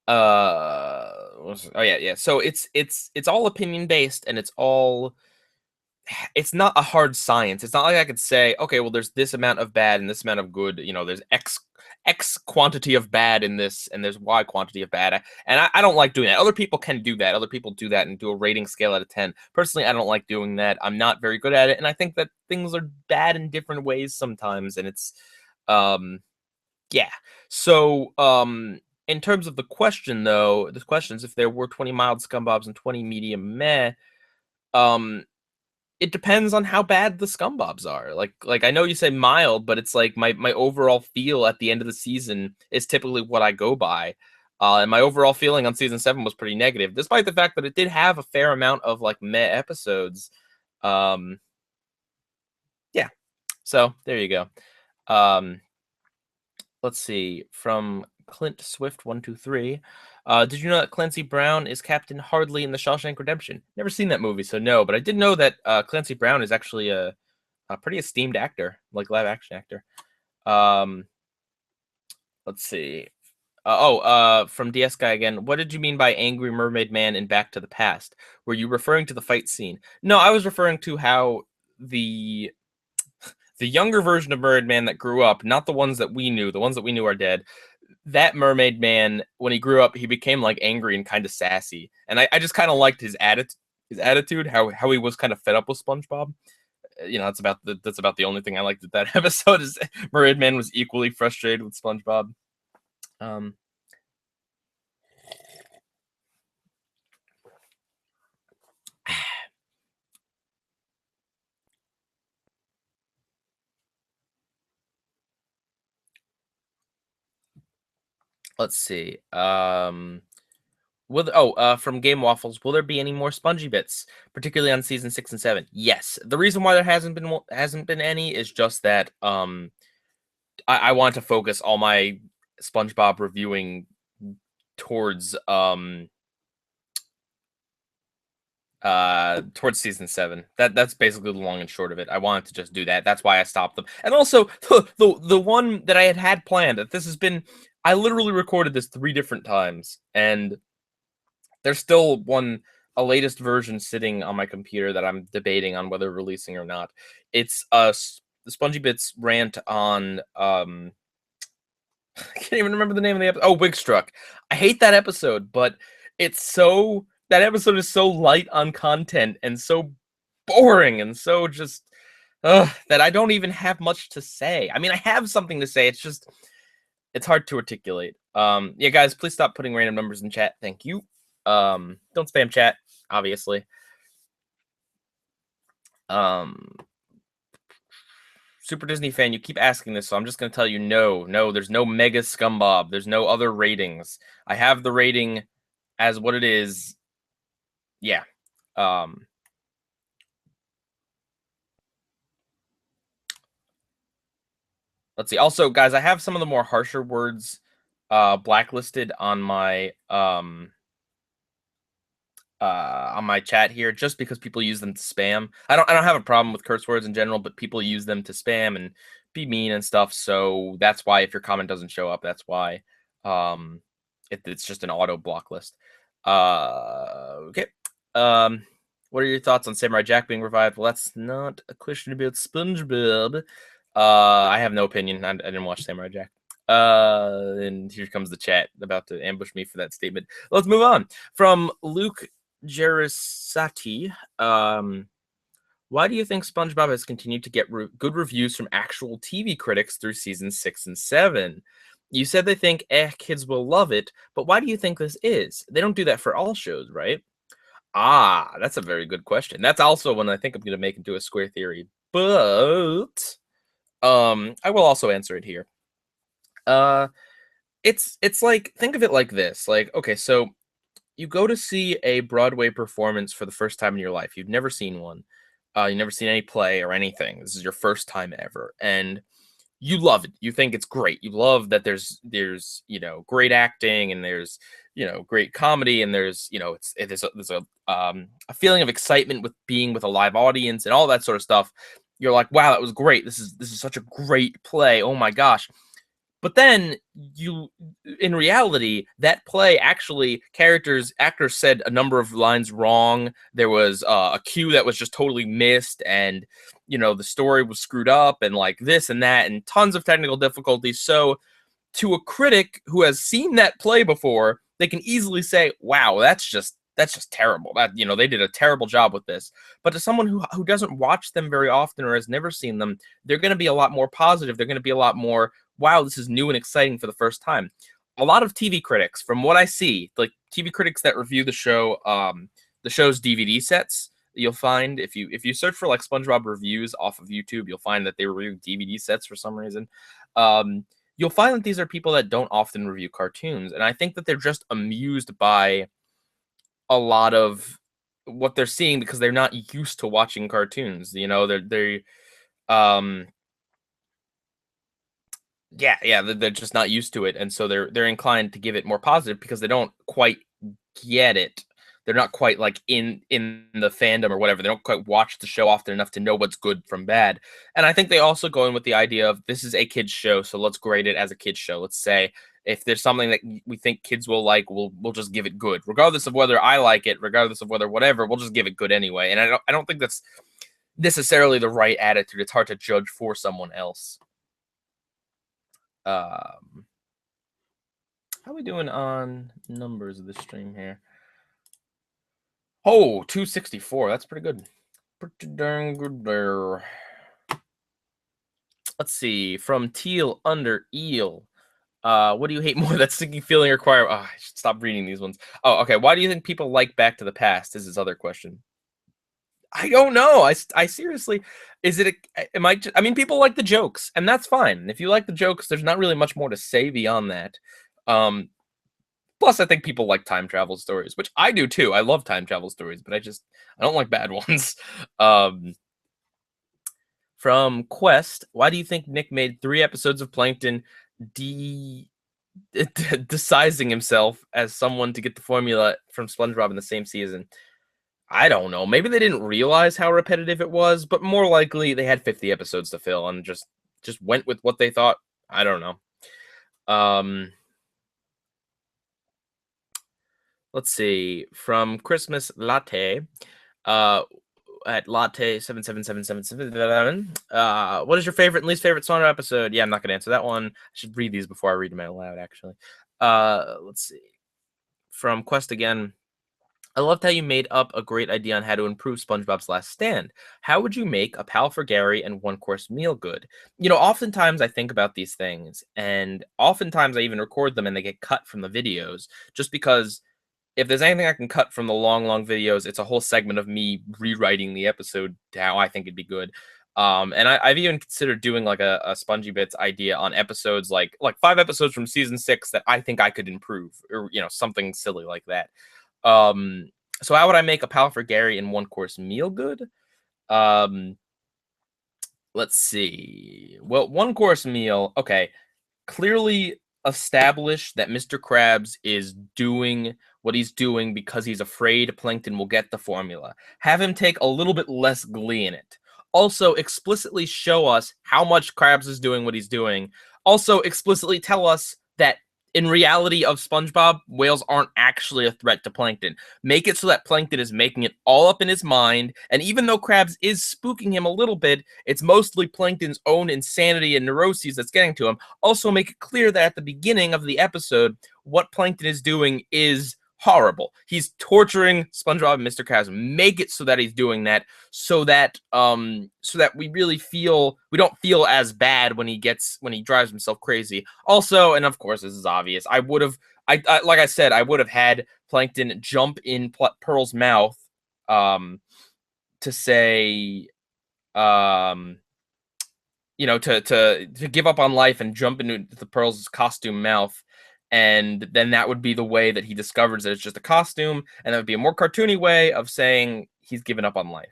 yeah. So it's all opinion based, and it's all it's not a hard science. It's not like I could say, okay, well, there's this amount of bad and this amount of good. You know, there's X quantity of bad in this, and there's Y quantity of bad. And I don't like doing that. Other people can do that. Other people do that and do a rating scale out of 10. Personally, I don't like doing that. I'm not very good at it, and I think that things are bad in different ways sometimes. And it's, yeah. So, in terms of the question, though, the questions, if there were 20 mild scumbobs and 20 medium meh, um, it depends on how bad the scumbobs are. Like I know you say mild, but it's like my overall feel at the end of the season is typically what I go by. And my overall feeling on season 7 was pretty negative, despite the fact that it did have a fair amount of like meh episodes. Um, yeah. So there you go. Um, let's see, from Clint Swift 123. Did you know that Clancy Brown is Captain Hardley in The Shawshank Redemption? Never seen that movie, so no. But I did know that Clancy Brown is actually a pretty esteemed actor, like live action actor. Let's see. From DS Guy again. What did you mean by Angry Mermaid Man in Back to the Past? Were you referring to the fight scene? No, I was referring to how the younger version of Mermaid Man that grew up, not the ones that we knew. The ones that we knew are dead. That Mermaid Man, when he grew up, he became like angry and kind of sassy, and I just kind of liked his attitude, how he was kind of fed up with SpongeBob. You know, that's about the only thing I liked at that episode is Mermaid Man was equally frustrated with SpongeBob. Um, let's see. From Game Waffles, will there be any more Spongy bits, particularly on season 6 and 7? Yes. The reason why there hasn't been any is just that I want to focus all my SpongeBob reviewing towards towards season 7. That's basically the long and short of it. I wanted to just do that. That's why I stopped them. And also the one that I had planned, that this has been, I literally recorded this 3 different times, and there's still a latest version sitting on my computer that I'm debating on whether releasing or not. It's the Spongy Bits rant on I can't even remember the name of the episode. Oh, Wigstruck. I hate that episode, but that episode is so light on content and so boring and so just that I don't even have much to say. I mean, I have something to say. It's hard to articulate. Yeah, guys, please stop putting random numbers in chat. Thank you. Don't spam chat, obviously. Super Disney fan, you keep asking this, so I'm just going to tell you no, there's no Mega Scumbob. There's no other ratings. I have the rating as what it is. Yeah. Let's see. Also, guys, I have some of the more harsher words blacklisted on my chat here, just because people use them to spam. I don't have a problem with curse words in general, but people use them to spam and be mean and stuff. So that's why if your comment doesn't show up, that's why it's just an auto block list. Okay. What are your thoughts on Samurai Jack being revived? Well, that's not a question about SpongeBob. I have no opinion. I didn't watch Samurai Jack. And here comes the chat about to ambush me for that statement. Let's move on. From Luke Gerisati, why do you think SpongeBob has continued to get good reviews from actual TV critics through season 6 and 7? You said they think, kids will love it, but why do you think this is? They don't do that for all shows, right? That's a very good question. That's also one I think I'm going to make into a square theory, but I will also answer it here. It's like, think of it like this. Like, okay, so you go to see a Broadway performance for the first time in your life. You've never seen one. You've never seen any play or anything. This is your first time ever, and you love it. You think it's great. You love that there's great acting, and there's great comedy, and there's there's a feeling of excitement with being with a live audience and all that sort of stuff. You're like, wow, that was great. This is such a great play. Oh my gosh. But then in reality, that play actually actors said a number of lines wrong. There was a cue that was just totally missed, and the story was screwed up, and like this and that, and tons of technical difficulties. So to a critic who has seen that play before, they can easily say, "Wow, that's just terrible. That they did a terrible job with this." But to someone who doesn't watch them very often or has never seen them, they're going to be a lot more positive. They're going to be a lot more, "Wow, this is new and exciting for the first time." A lot of TV critics, from what I see, like TV critics that review the show's DVD sets, you'll find if you search for like SpongeBob reviews off of YouTube, you'll find that they review DVD sets for some reason. You'll find that these are people that don't often review cartoons, and I think that they're just amused by a lot of what they're seeing because they're not used to watching cartoons. Um they're just not used to it, and so they're inclined to give it more positive because they don't quite get it. They're not quite like in the fandom or whatever. They don't quite watch the show often enough to know what's good from bad. And I think they also go in with the idea of this is a kids show, so let's grade it as a kids show. Let's say if there's something that we think kids will like, we'll just give it good, regardless of whether I like it, regardless of whether whatever. We'll just give it good anyway. And I don't think that's necessarily the right attitude. It's hard to judge for someone else. How are we doing on numbers of the stream here? Oh, 264. That's pretty good. Pretty darn good there. Let's see. From Teal Under Eel. What do you hate more, that stinking feeling or choir? Oh, I should stop reading these ones. Oh, okay. Why do you think people like Back to the Past? Is his other question. I don't know. I seriously, I mean, people like the jokes, and that's fine. If you like the jokes, there's not really much more to say beyond that. Plus, I think people like time travel stories, which I do too. I love time travel stories, but I don't like bad ones. From Quest, why do you think Nick made 3 episodes of Plankton decising himself as someone to get the formula from SpongeBob in the same season? I don't know. Maybe they didn't realize how repetitive it was, but more likely they had 50 episodes to fill and just went with what they thought. I don't know. Let's see. From Christmas Latte, at Latte 77777. What is your favorite and least favorite SpongeBob episode? Yeah, I'm not gonna answer that one. I should read these before I read them out loud, actually. Let's see. From Quest again. I loved how you made up a great idea on how to improve SpongeBob's Last Stand. How would you make a pal for Gary and one-course meal good? Oftentimes I think about these things, and oftentimes I even record them and they get cut from the videos, just because if there's anything I can cut from the long videos, it's a whole segment of me rewriting the episode to how I think it'd be good. And I've even considered doing like a Spongy Bits idea on episodes, like 5 episodes from season 6 that I think I could improve, or something silly like that. So how would I make a pal for Gary and one-course meal good? Let's see. Well, one-course meal, okay. Clearly establish that Mr. Krabs is doing what he's doing because he's afraid Plankton will get the formula. Have him take a little bit less glee in it. Also, explicitly show us how much Krabs is doing what he's doing. Also, explicitly tell us that in reality of SpongeBob, whales aren't actually a threat to Plankton. Make it so that Plankton is making it all up in his mind, and even though Krabs is spooking him a little bit, it's mostly Plankton's own insanity and neuroses that's getting to him. Also, make it clear that at the beginning of the episode, what Plankton is doing is horrible. He's torturing SpongeBob and Mr. Krabs. Make it so that he's doing that, so that we really we don't feel as bad when he drives himself crazy. Also, and of course this is obvious, I would have like I said, I would have had Plankton jump in Pearl's mouth to say to give up on life and jump into the Pearl's costume mouth. And then that would be the way that he discovers that it's just a costume, and that would be a more cartoony way of saying he's given up on life.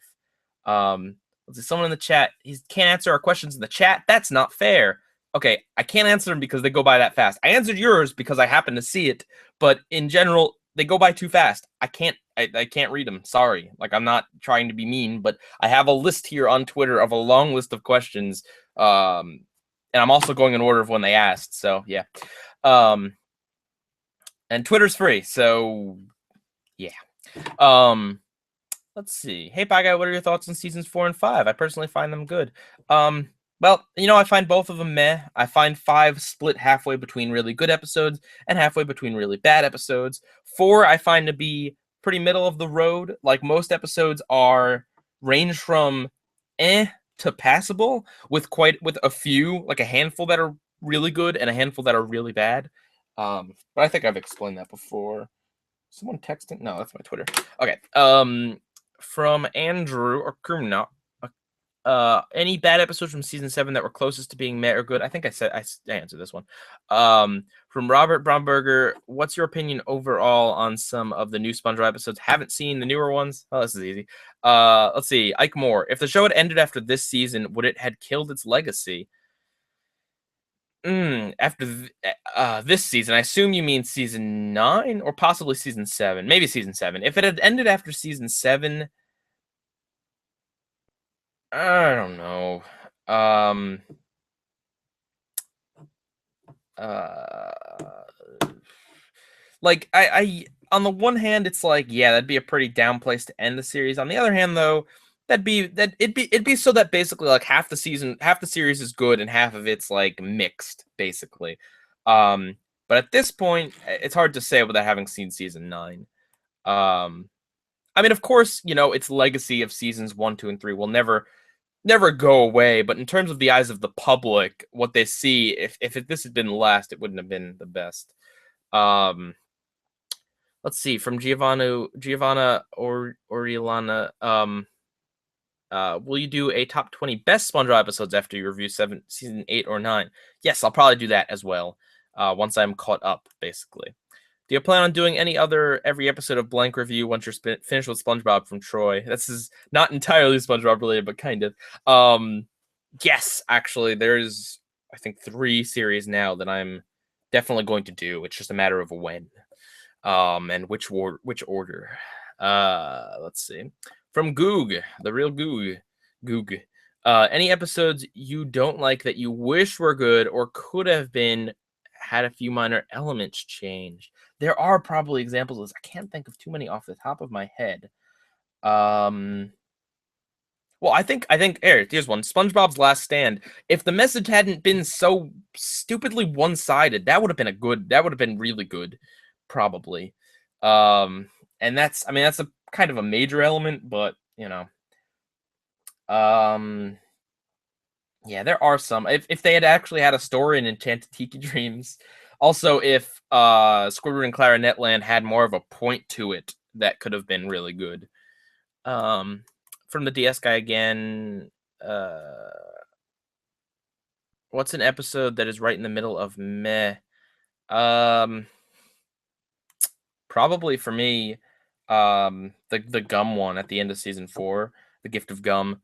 Let's see, someone in the chat, he can't answer our questions in the chat. That's not fair. Okay, I can't answer them because they go by that fast. I answered yours because I happened to see it, but in general, they go by too fast. I can't read them. Sorry. Like, I'm not trying to be mean, but I have a list here on Twitter of a long list of questions. And I'm also going in order of when they asked. So yeah. And Twitter's free. So yeah. Let's see. Hey, Bye Guy, what are your thoughts on seasons 4 and 5? I personally find them good. Well, I find both of them meh. I find 5 split halfway between really good episodes and halfway between really bad episodes. 4 I find to be pretty middle of the road. Like, most episodes range from to passable with a few, like a handful that are really good and a handful that are really bad. But I think I've explained that before. Someone texting? No, that's my Twitter. Okay. From Andrew or Krumna. Any bad episodes from season 7 that were closest to being meh or good? I think I answered this one. From Robert Bromberger, what's your opinion overall on some of the new SpongeBob episodes? Haven't seen the newer ones. Oh, this is easy. Let's see. Ike Moore. If the show had ended after this season, would it had killed its legacy? After this season, I assume you mean season 9 or possibly season 7. Maybe season 7. If it had ended after season 7, I don't know. Like I on the one hand, it's like, yeah, that'd be a pretty down place to end the series. On the other hand, though, it'd be so that basically like half the series is good and half of it's like mixed, basically. But at this point, it's hard to say without having seen season 9. I mean, of course, its legacy of seasons 1, 2, and 3 will never go away. But in terms of the eyes of the public, what they see, if this had been last, it wouldn't have been the best. Let's see, from Giovanna or Ilana. Will you do a top 20 best SpongeBob episodes after you review season 8 or 9? Yes, I'll probably do that as well. Once I'm caught up, basically. Do you plan on doing every episode of Blank Review once you're finished with SpongeBob from Troy? This is not entirely SpongeBob related, but kind of. Yes, actually, there's, I think, 3 series now that I'm definitely going to do. It's just a matter of when. And which order. Let's see. From Goog, the real Goog. Any episodes you don't like that you wish were good or could have been had a few minor elements changed? There are probably examples of this. I can't think of too many off the top of my head. Well, I think here's one. SpongeBob's Last Stand. If the message hadn't been so stupidly one-sided, that would have been really good, probably. And that's a kind of a major element, but yeah, there are some. If they had actually had a story in Enchanted Tiki Dreams, also if Squidward and Clarinet Land had more of a point to it, that could have been really good. From the DS guy again, what's an episode that is right in the middle of meh? Probably for me, the gum one at the end of season 4, The Gift of Gum.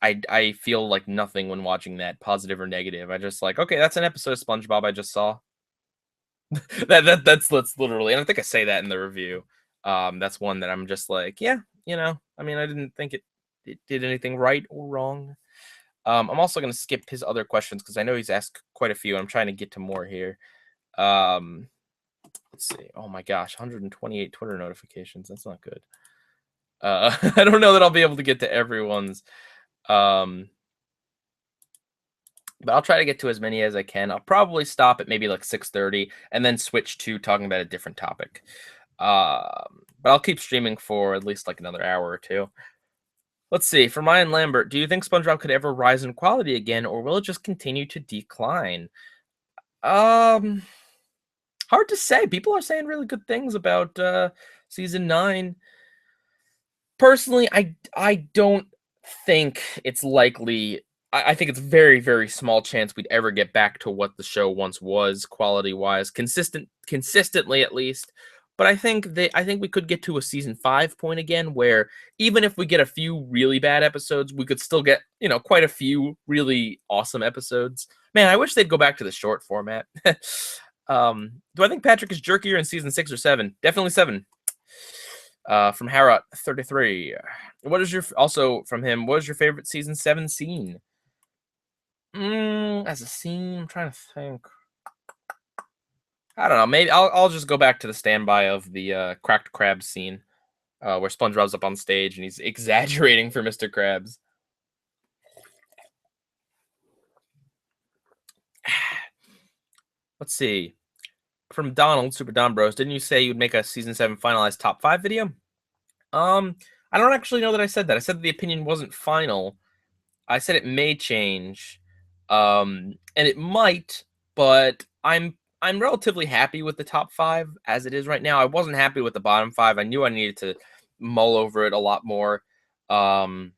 I feel like nothing when watching that, positive or negative. I just like, okay, that's an episode of SpongeBob I just saw. that's literally, and I think I say that in the review. That's one that I'm just like, yeah, I didn't think it did anything right or wrong. I'm also going to skip his other questions because I know he's asked quite a few. I'm trying to get to more here. Let's see. Oh my gosh, 128 Twitter notifications. That's not good. I don't know that I'll be able to get to everyone's. But I'll try to get to as many as I can. I'll probably stop at maybe like 6:30 and then switch to talking about a different topic. But I'll keep streaming for at least like another hour or 2. Let's see. For Ryan Lambert, do you think SpongeBob could ever rise in quality again, or will it just continue to decline? Hard to say. People are saying really good things about season 9. Personally, I don't think it's likely. I think it's very, very small chance we'd ever get back to what the show once was, quality-wise, consistently at least. But I think we could get to a season 5 point again, where even if we get a few really bad episodes, we could still get quite a few really awesome episodes. Man, I wish they'd go back to the short format. Do I think Patrick is jerkier in season 6 or 7? Definitely 7. From Harrod 33. What is your favorite season 7 scene? As a scene, I'm trying to think. I don't know. Maybe I'll just go back to the standby of the cracked crab scene, where SpongeBob's up on stage and he's exaggerating for Mr. Krabs. Let's see. From Donald, Super Don Bros, didn't you say you'd make a season 7 finalized top 5 video? Um, I don't actually know that I said that. I said the opinion wasn't final. I said it may change. And it might, but I'm relatively happy with the top 5 as it is right now. I wasn't happy with the bottom 5. I knew I needed to mull over it a lot more. Um,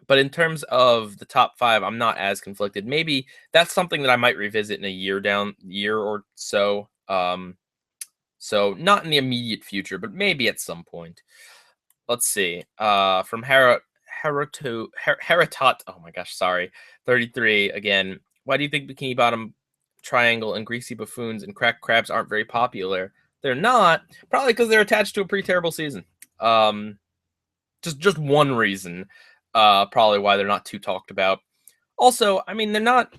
but in terms of the top 5, I'm not as conflicted. Maybe that's something that I might revisit in a year or so. So not in the immediate future, but maybe at some point. Let's see. From Heratot. Oh my gosh, sorry. 33 again. Why do you think Bikini Bottom, Triangle, and Greasy Buffoons and Cracked Crabs aren't very popular? They're not. Probably because they're attached to a pretty terrible season. Just one reason. Probably why they're not too talked about. Also, I mean, they're not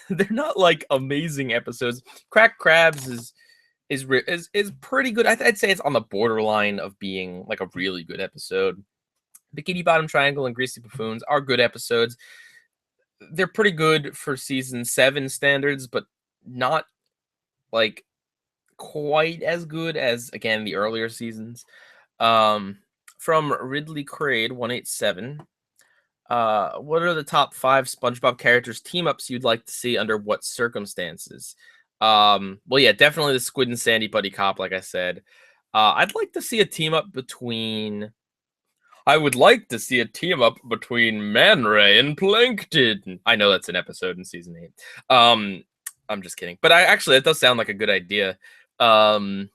they're not like amazing episodes. Cracked Crabs is pretty good. I'd say it's on the borderline of being like a really good episode. Bikini Bottom Triangle and Greasy Buffoons are good episodes. They're pretty good for season 7 standards, but not like quite as good as again the earlier seasons. From Ridley Crade 187. What are the top 5 SpongeBob characters team ups you'd like to see under what circumstances? Well, yeah, definitely the Squid and Sandy buddy cop, like I said. I'd like to see a team up between. I would like to see a team up between Man Ray and Plankton. I know that's an episode in season 8. I'm just kidding, but that does sound like a good idea. I'd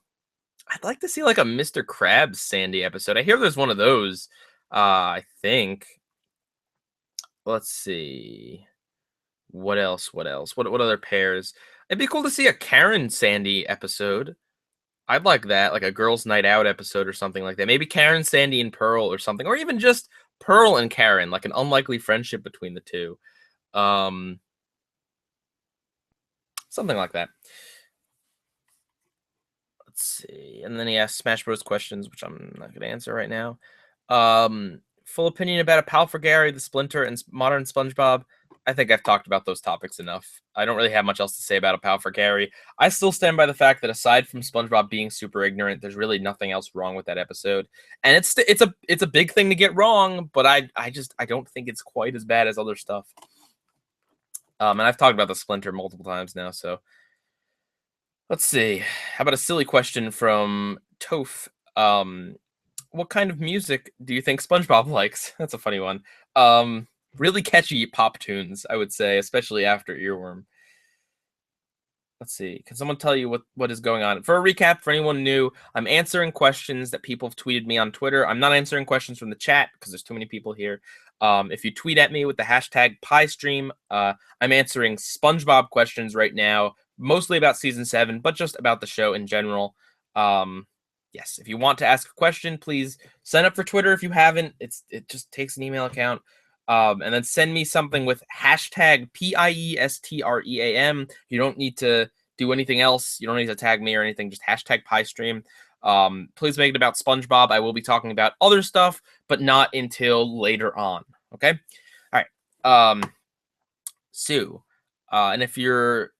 like to see like a Mr. Krabs Sandy episode. I hear there's one of those. I think. Let's see. What else? What other pairs? It'd be cool to see a Karen Sandy episode. I'd like that, like a girls' night out episode or something like that. Maybe Karen, Sandy, and Pearl or something, or even just Pearl and Karen, like an unlikely friendship between the two. Something like that. Let's see. And then he asked Smash Bros. Questions, which I'm not going to answer right now. Full opinion about a pal for Gary, the Splinter, and modern SpongeBob. I think I've talked about those topics enough. I don't really have much else to say about a pal for Gary. I still stand by the fact that aside from SpongeBob being super ignorant, there's really nothing else wrong with that episode. And it's a big thing to get wrong, but I don't think it's quite as bad as other stuff. And I've talked about the Splinter multiple times now, so let's see. How about a silly question from Toph? What kind of music do you think SpongeBob likes? That's a funny one. Really catchy pop tunes, I would say, especially after Earworm. Let's see. Can someone tell you what is going on? For a recap, for anyone new, I'm answering questions that people have tweeted me on Twitter. I'm not answering questions from the chat because there's too many people here. If you tweet at me with the hashtag PieStream, I'm answering SpongeBob questions right now, mostly about season 7, but just about the show in general. Yes, if you want to ask a question, please sign up for Twitter if you haven't. It just takes an email account. And then send me something with hashtag PIESTREAM. You don't need to do anything else. You don't need to tag me or anything. Just hashtag PieStream. Please make it about SpongeBob. I will be talking about other stuff, but not until later on. Okay. All right. And if you're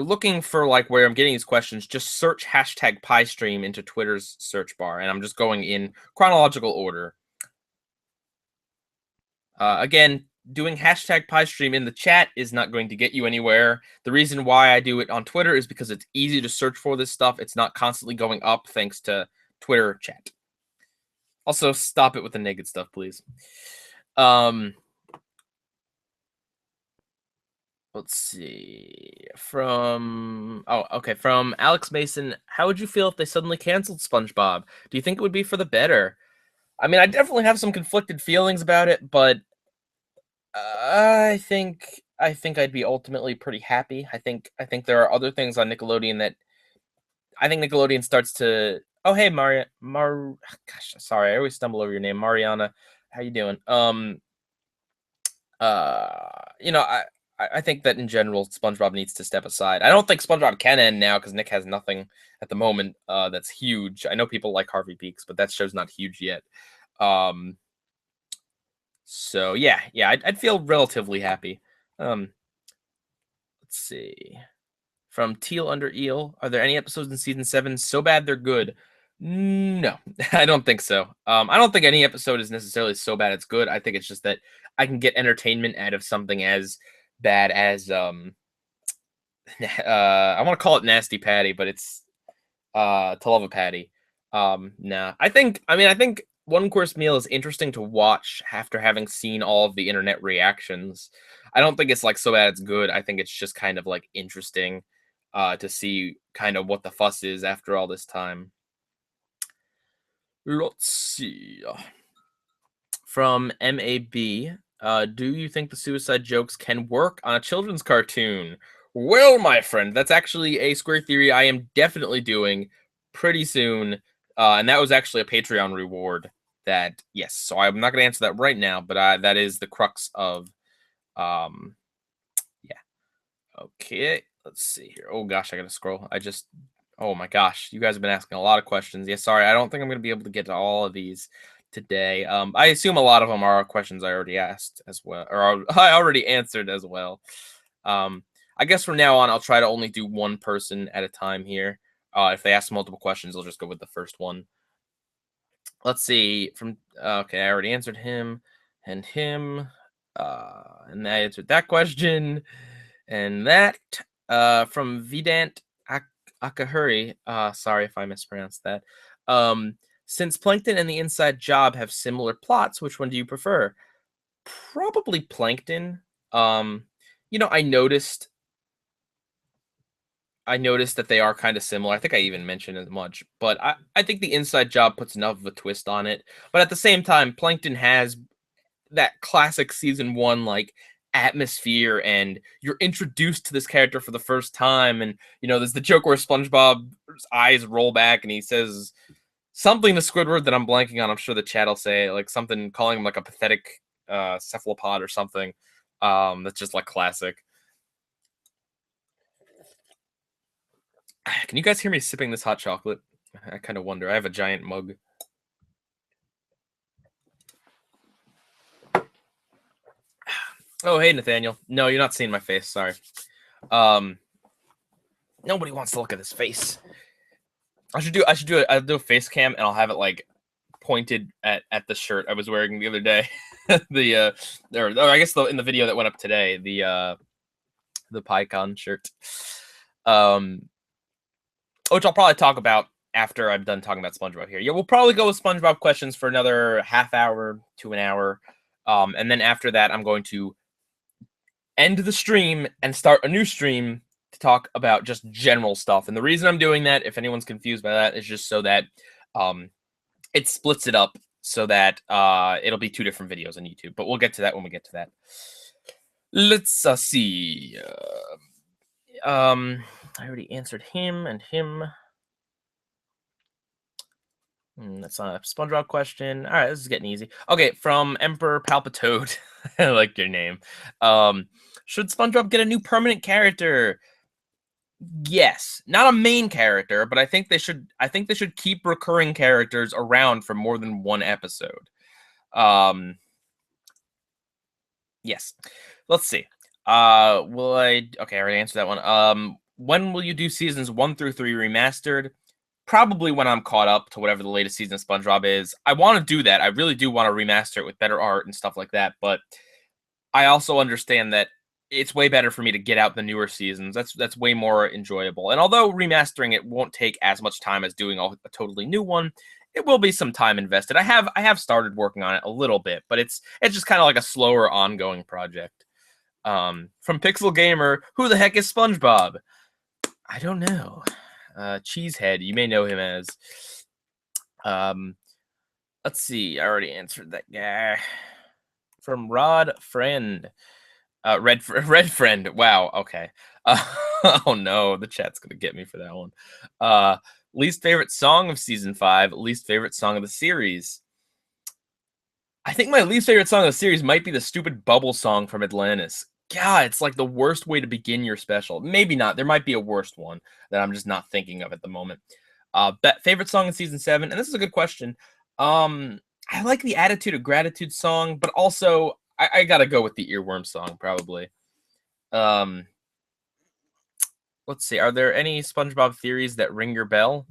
looking for like where I'm getting these questions, just search hashtag PieStream into Twitter's search bar, and I'm just going in chronological order. Again, doing hashtag PieStream in the chat is not going to get you anywhere. The reason why I do it on Twitter is because it's easy to search for this stuff. It's not constantly going up thanks to Twitter chat. Also, stop it with the naked stuff, please. Let's see. From Alex Mason, how would you feel if they suddenly canceled SpongeBob? Do you think it would be for the better? I mean, I definitely have some conflicted feelings about it, but I think I'd be ultimately pretty happy. I think there are other things on Nickelodeon that I think Nickelodeon starts to. Oh, hey, gosh, sorry, I always stumble over your name, Mariana. How you doing? I I think that in general, SpongeBob needs to step aside. I don't think SpongeBob can end now because Nick has nothing at the moment that's huge. I know people like Harvey Peaks, but that show's not huge yet. So yeah, I'd feel relatively happy. Let's see. From Teal Under Eel, are there any episodes in season 7 so bad they're good? No, I don't think so. I don't think any episode is necessarily so bad it's good. I think it's just that I can get entertainment out of something as bad as I want to call it Nasty Patty, but it's to love a patty. Nah. I think One Course Meal is interesting to watch after having seen all of the internet reactions. I don't think it's like so bad it's good. I think it's just kind of like interesting to see kind of what the fuss is after all this time. Let's see. From MAB, do you think the suicide jokes can work on a children's cartoon? Well, my friend, that's actually a Square theory I am definitely doing pretty soon. And that was actually a Patreon reward that, yes. So I'm not going to answer that right now, but that is the crux of, yeah. Okay, let's see here. Oh, gosh, I got to scroll. Oh, my gosh. You guys have been asking a lot of questions. Yeah, sorry. I don't think I'm going to be able to get to all of these today. I assume a lot of them are questions I already asked as well, or I already answered as well. I guess from now on, I'll try to only do one person at a time here. If they ask multiple questions, I'll just go with the first one. Let's see. Okay, I already answered him and him, and I answered that question and that. From Vedant Akahuri. Sorry if I mispronounced that. Since Plankton and the Inside Job have similar plots, which one do you prefer? Probably Plankton. I noticed that they are kind of similar. I think I even mentioned as much, but I think the Inside Job puts enough of a twist on it. But at the same time, Plankton has that classic season 1 like atmosphere, and you're introduced to this character for the first time, and there's the joke where SpongeBob's eyes roll back and he says something to Squidward that I'm blanking on. I'm sure the chat will say like something, calling him like a pathetic cephalopod or something. That's just like classic. Can you guys hear me sipping this hot chocolate? I kind of wonder. I have a giant mug. Oh, hey, Nathaniel. No, you're not seeing my face. Sorry. Nobody wants to look at this face. I'll do a face cam, and I'll have it like pointed at the shirt I was wearing the other day. I guess in the video that went up today, the PyCon shirt. Which I'll probably talk about after I'm done talking about SpongeBob here. Yeah, we'll probably go with SpongeBob questions for another half hour to an hour. And then after that, I'm going to end the stream and start a new stream to talk about just general stuff. And the reason I'm doing that, if anyone's confused by that, is just so that it splits it up so that it'll be 2 different videos on YouTube. But we'll get to that when we get to that. Let's see. I already answered him and him. That's not a SpongeBob question. All right, this is getting easy. Okay, from Emperor Palpitoad. I like your name. Should SpongeBob get a new permanent character? Yes, not a main character, but I think they should keep recurring characters around for more than one episode. Yes. Let's see. Okay, I already answered that one. When will you do seasons 1 through 3 remastered? Probably when I'm caught up to whatever the latest season of SpongeBob is. I want to do that. I really do want to remaster it with better art and stuff like that. But I also understand that it's way better for me to get out the newer seasons. That's way more enjoyable. And although remastering it won't take as much time as doing a totally new one, it will be some time invested. I have started working on it a little bit, but it's just kind of like a slower ongoing project. From Pixel Gamer, who the heck is SpongeBob? I don't know. Cheesehead, you may know him as. Let's see. I already answered that guy. From Rod Friend. Red Friend. Wow. Okay. Oh no, the chat's gonna get me for that one. Least favorite song of season 5. Least favorite song of the series. I think my least favorite song of the series might be the stupid Bubble song from Atlantis. God, it's like the worst way to begin your special. Maybe not. There might be a worst one that I'm just not thinking of at the moment. Favorite song in season 7, and this is a good question. I like the Attitude of Gratitude song, but also I gotta go with the Earworm song probably. Um, let's see. Are there any SpongeBob theories that ring your bell?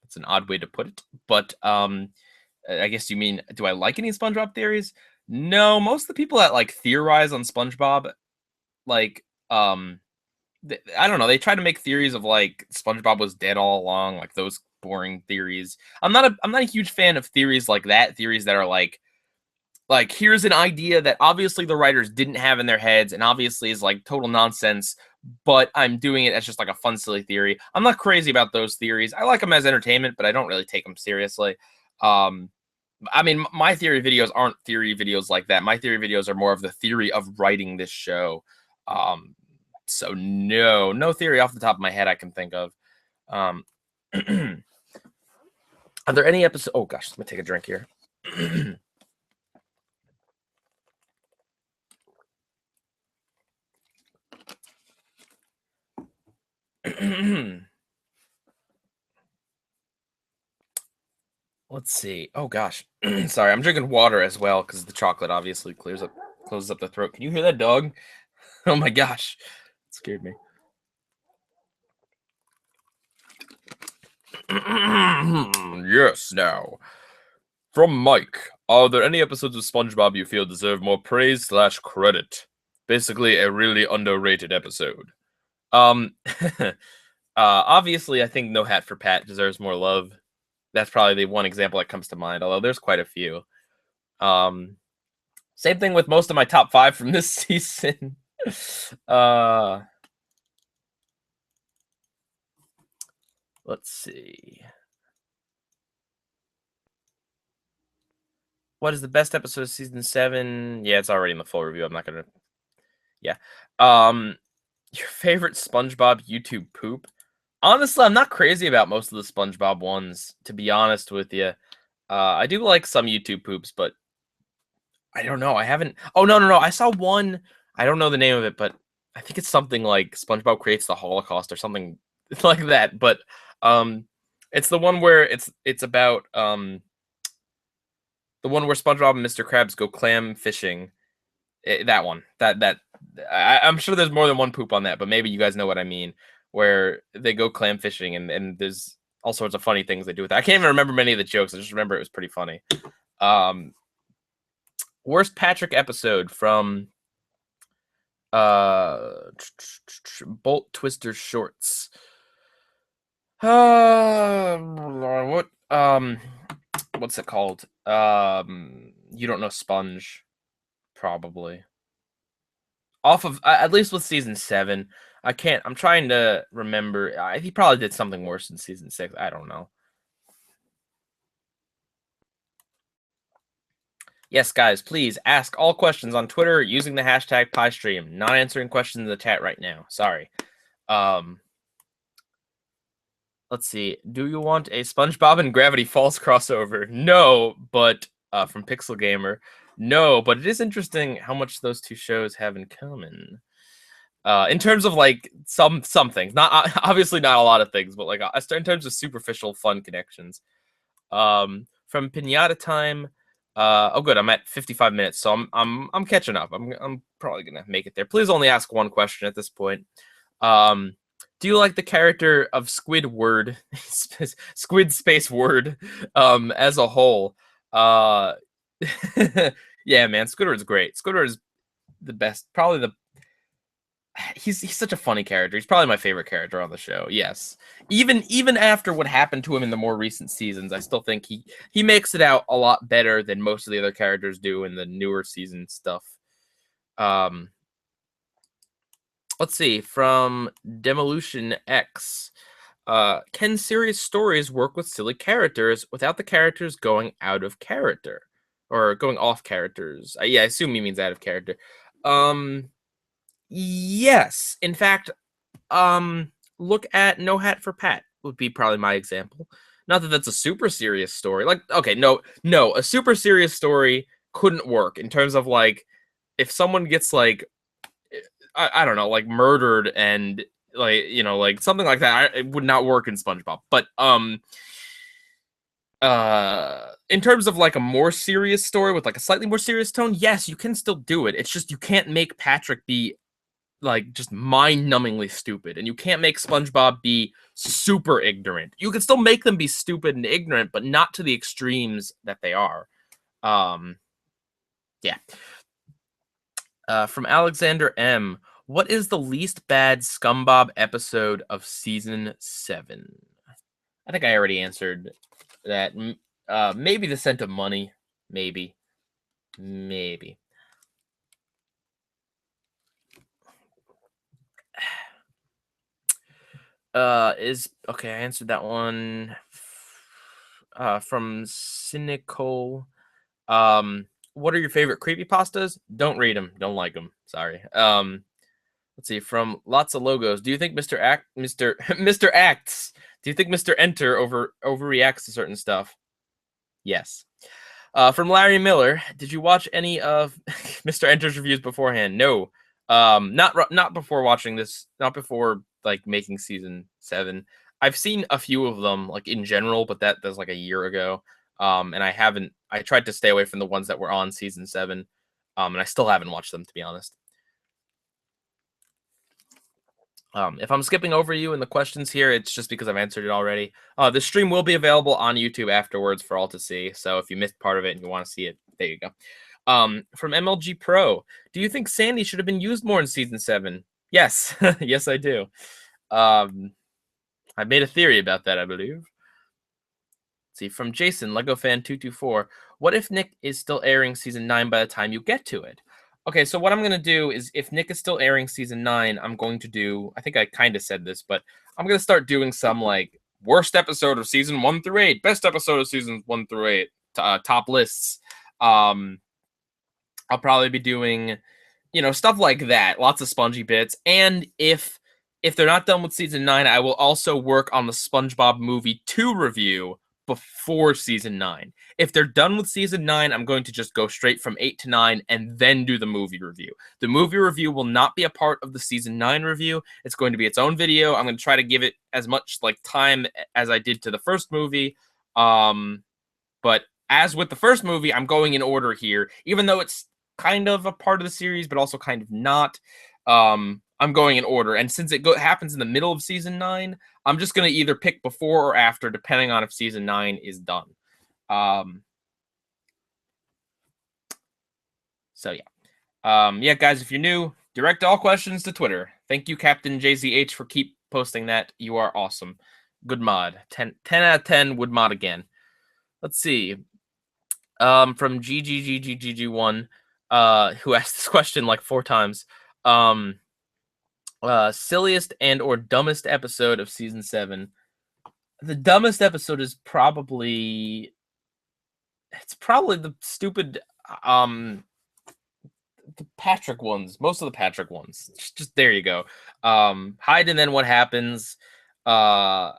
That's an odd way to put it, but I guess you mean, do I like any SpongeBob theories? No, most of the people that like theorize on SpongeBob, like, I don't know, they try to make theories of like SpongeBob was dead all along, like those boring theories. I'm not a huge fan of theories like that, theories that are like here's an idea that obviously the writers didn't have in their heads and obviously is like total nonsense, but I'm doing it as just like a fun, silly theory. I'm not crazy about those theories. I like them as entertainment, but I don't really take them seriously. I mean, my theory videos aren't theory videos like that. My theory videos are more of the theory of writing this show. So no theory off the top of my head I can think of. Are there any episodes? Oh gosh, let me take a drink here. Let's see. Oh gosh, sorry, I'm drinking water as well because the chocolate obviously closes up the throat. Can you hear that dog? Oh my gosh, it scared me. Yes, now from Mike. Are there any episodes of SpongeBob you feel deserve more praise / credit? Basically, a really underrated episode. Obviously, I think No Hat for Pat deserves more love. That's probably the one example that comes to mind, although there's quite a few. Same thing with most of my top 5 from this season. Let's see. What is the best episode of season 7? Yeah, it's already in the full review. I'm not gonna. Yeah. Your favorite SpongeBob YouTube poop? Honestly, I'm not crazy about most of the SpongeBob ones, to be honest with you. I do like some YouTube poops, but I don't know. I haven't. Oh no! I saw one. I don't know the name of it, but I think it's something like SpongeBob creates the Holocaust or something like that. But it's the one where it's about the one where SpongeBob and Mr. Krabs go clam fishing. That one. I'm sure there's more than one poop on that, but maybe you guys know what I mean. Where they go clam fishing and there's all sorts of funny things they do with that. I can't even remember many of the jokes. I just remember it was pretty funny. Worst Patrick episode from Bolt Twister Shorts. What's it called? You don't know Sponge, probably. Off of at least with season 7. I'm trying to remember. He probably did something worse in season 6. I don't know. Yes, guys, please ask all questions on Twitter using the hashtag PieStream. Not answering questions in the chat right now. Sorry. Let's see. Do you want a SpongeBob and Gravity Falls crossover? No, but from Pixel Gamer. No, but it is interesting how much those two shows have in common. In terms of like some things, not obviously not a lot of things, but like in terms of superficial fun connections. From Pinata Time. Oh, good. I'm at 55 minutes, so I'm catching up. I'm probably gonna make it there. Please only ask one question at this point. Do you like the character of Squidward, Squid Space Word, as a whole? Yeah, man, Squidward's great. Squidward is the best. Probably he's such a funny character. He's probably my favorite character on the show. Yes, even after what happened to him in the more recent seasons, I still think he makes it out a lot better than most of the other characters do in the newer season stuff. Let's see, from Demolition X. Can serious stories work with silly characters without the characters going out of character? Or going off characters? Yeah, I assume he means out of character. Yes. In fact, look at No Hat for Pat would be probably my example. Not that that's a super serious story. Like, okay, no, a super serious story couldn't work in terms of like, if someone gets like I don't know, like murdered and like, you know, like something like that. It would not work in SpongeBob. But in terms of like a more serious story with like a slightly more serious tone, yes, you can still do it. It's just you can't make Patrick be like just mind-numbingly stupid, and you can't make SpongeBob be super ignorant. You can still make them be stupid and ignorant, but not to the extremes that they are. Yeah. From Alexander M. What is the least bad SpongeBob episode of season 7? I think I already answered that. Maybe the Scent of Money. Maybe. Is okay. I answered that one. From Cynical. What are your favorite creepypastas? Don't read them. Don't like them. Sorry. Let's see. From Lots of Logos. Do you think Mr. Acts? Do you think Mr. Enter overreacts to certain stuff? Yes. From Larry Miller. Did you watch any of Mr. Enter's reviews beforehand? No. Not before watching this. Not before like making season 7. I've seen a few of them like in general, but that was like a year ago. And I tried to stay away from the ones that were on season 7. And I still haven't watched them, to be honest. If I'm skipping over you in the questions here, it's just because I've answered it already. The stream will be available on YouTube afterwards for all to see. So if you missed part of it and you want to see it, there you go. From MLG Pro, do you think Sandy should have been used more in season 7? Yes, yes, I do. I made a theory about that, I believe. Let's see, from Jason, Lego Fan 224, what if Nick is still airing season 9 by the time you get to it? Okay, so what I'm going to do is if Nick is still airing season 9, I'm going to do, I think I kind of said this, but I'm going to start doing some like worst episode of season 1 through 8, best episode of seasons 1 through 8, top lists. I'll probably be doing, you know, stuff like that, lots of spongy bits. And if they're not done with season 9, I will also work on the SpongeBob movie 2 review before season 9. If they're done with season 9, I'm going to just go straight from 8 to 9 and then do the movie review. The movie review will not be a part of the season 9 review. It's going to be its own video. I'm going to try to give it as much like time as I did to the first movie. But as with the first movie, I'm going in order here, even though it's kind of a part of the series, but also kind of not. I'm going in order, and since it happens in the middle of season 9, I'm just going to either pick before or after, depending on if season 9 is done. So yeah. Yeah, guys, if you're new, direct all questions to Twitter. Thank you, Captain JZH, for keep posting that. You are awesome. Good mod. 10 out of 10 would mod again. Let's see. From GGGGG1, who asked this question like 4 times. Silliest and or dumbest episode of season 7. The dumbest episode is probably the stupid the Patrick ones. Most of the Patrick ones. Just there you go. Hide and then what happens. Plus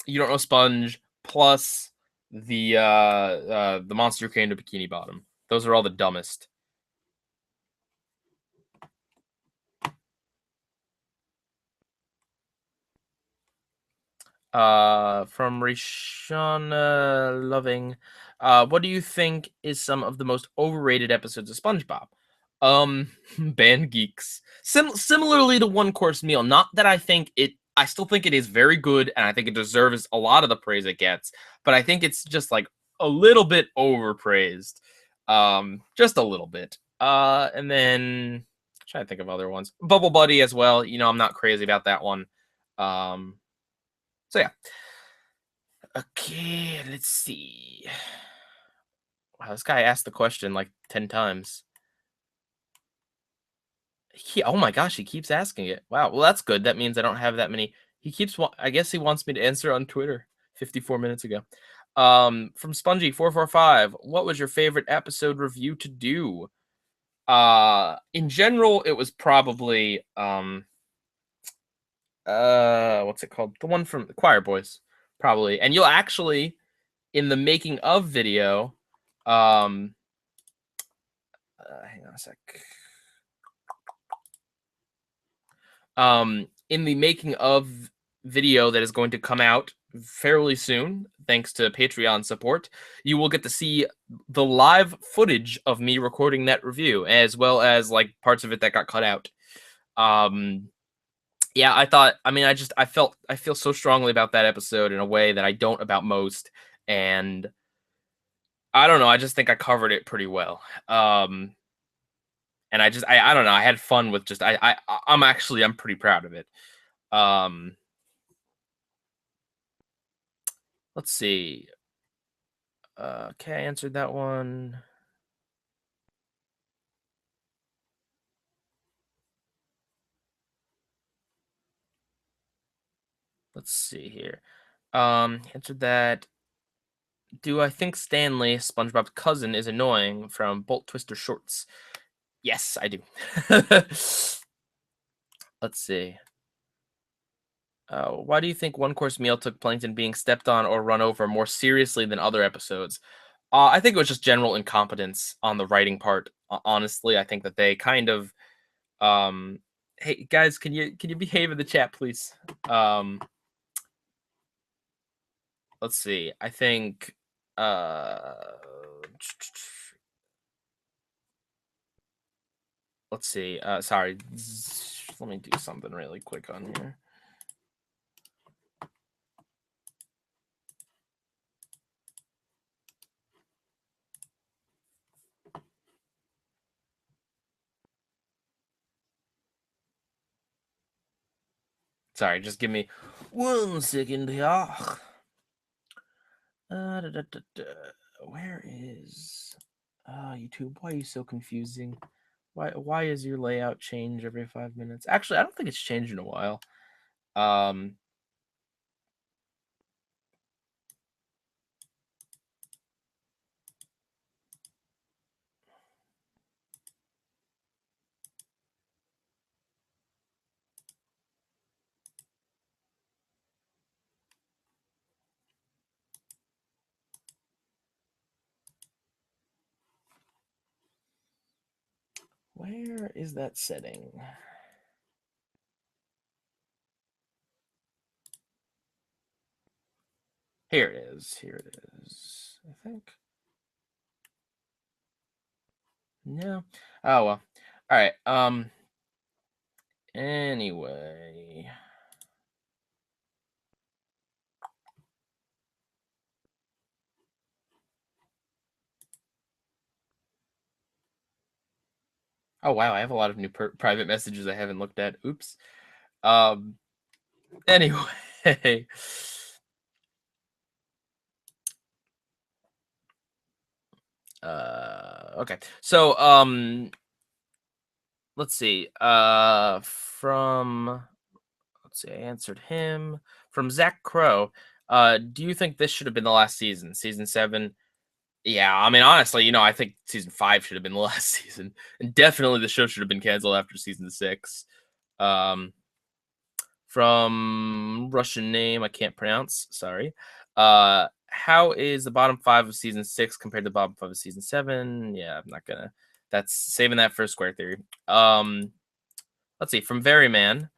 you don't know Sponge. Plus the monster who came to Bikini Bottom. Those are all the dumbest. From Rishana Loving, what do you think is some of the most overrated episodes of SpongeBob? Band Geeks. Similarly to One Course Meal. Not that I still think it is very good, and I think it deserves a lot of the praise it gets, but I think it's just like a little bit overpraised. Just a little bit. And then I'm trying to think of other ones. Bubble Buddy as well. You know, I'm not crazy about that one. So yeah. Okay, let's see. Wow, this guy asked the question like 10 times. Oh my gosh, he keeps asking it. Wow, well that's good. That means I don't have that many. I guess he wants me to answer on Twitter 54 minutes ago. From Spongy445, what was your favorite episode review to do? In general, it was probably what's it called? The one from the Choir Boys, probably. And you'll actually, in the making of video, hang on a sec. In the making of video that is going to come out fairly soon, thanks to Patreon support, you will get to see the live footage of me recording that review, as well as like parts of it that got cut out. Yeah, I feel so strongly about that episode in a way that I don't about most, and I don't know, I just think I covered it pretty well. And I don't know, I had fun with just I'm pretty proud of it. Um, let's see. Okay, I answered that one. Let's see here. Answered that. Do I think Stanley, SpongeBob's cousin, is annoying from Bolt Twister Shorts? Yes, I do. Let's see. Why do you think One Course Meal took Plankton being stepped on or run over more seriously than other episodes? I think it was just general incompetence on the writing part. Honestly, I think that they kind of, um, hey guys, can you behave in the chat, please? Um, let's see. I think, uh, let's see. Sorry, let me do something really quick on here. Sorry, just give me 1 second here. Where is YouTube? Why are you so confusing? Why is your layout change every 5 minutes? Actually, I don't think it's changed in a while. Um, where is that setting? Here it is. Here it is. I think. No. Oh well. All right. Anyway. Oh wow, I have a lot of new private messages I haven't looked at. Oops. Um. Anyway. Okay. So let's see. From let's see, I answered him. From Zach Crow. Do you think this should have been the last season? Season 7? Yeah, I mean, honestly, I think season 5 should have been the last season. And definitely the show should have been canceled after season 6. Um from Russian name I can't pronounce, sorry. How is the bottom 5 of season 6 compared to the bottom 5 of season 7? Yeah, I'm not gonna that's saving that for square theory. Let's see, from Veryman.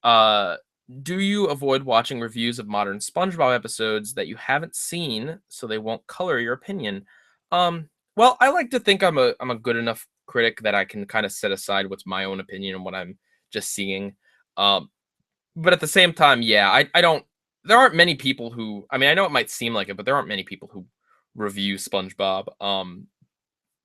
Uh, do you avoid watching reviews of modern SpongeBob episodes that you haven't seen so they won't color your opinion? Well, I like to think I'm a good enough critic that I can kind of set aside what's my own opinion and what I'm just seeing. Um, but at the same time, yeah, I don't. There aren't many people who. I mean, I know it might seem like it, but there aren't many people who review SpongeBob.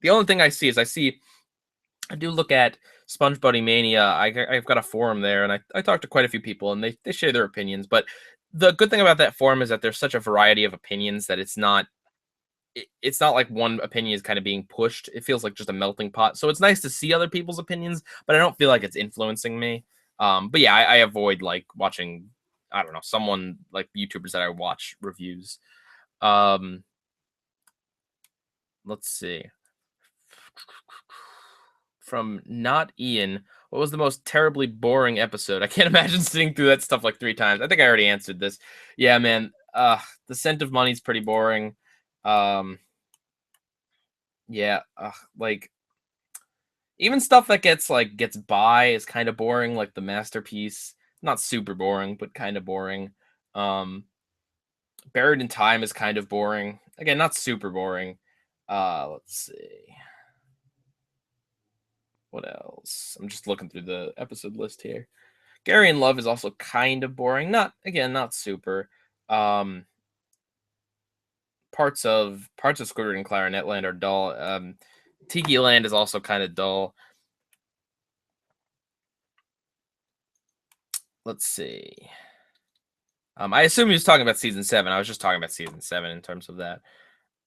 The only thing I see is I do look at Sponge Buddy Mania. I've got a forum there, and I talk to quite a few people, and they share their opinions. But the good thing about that forum is that there's such a variety of opinions that it's not like one opinion is kind of being pushed. It feels like just a melting pot. So it's nice to see other people's opinions, but I don't feel like it's influencing me. But yeah, I avoid like watching. I don't know, someone like YouTubers that I watch reviews. Um, let's see. From Not Ian, what was the most terribly boring episode? I can't imagine sitting through that stuff like 3 times. I think I already answered this. Yeah, man. The Scent of Money's pretty boring. Um, yeah, like Even stuff that gets by is kind of boring, like the masterpiece. Not super boring, but kind of boring. Um, Buried in Time is kind of boring. Again, not super boring. Let's see. What else? I'm just looking through the episode list here. Gary in Love is also kind of boring. Not super. Um, parts of Squidward and Clarinet Land are dull. Tiki Land is also kind of dull. Let's see. I assume he was talking about season 7. I was just talking about season 7 in terms of that.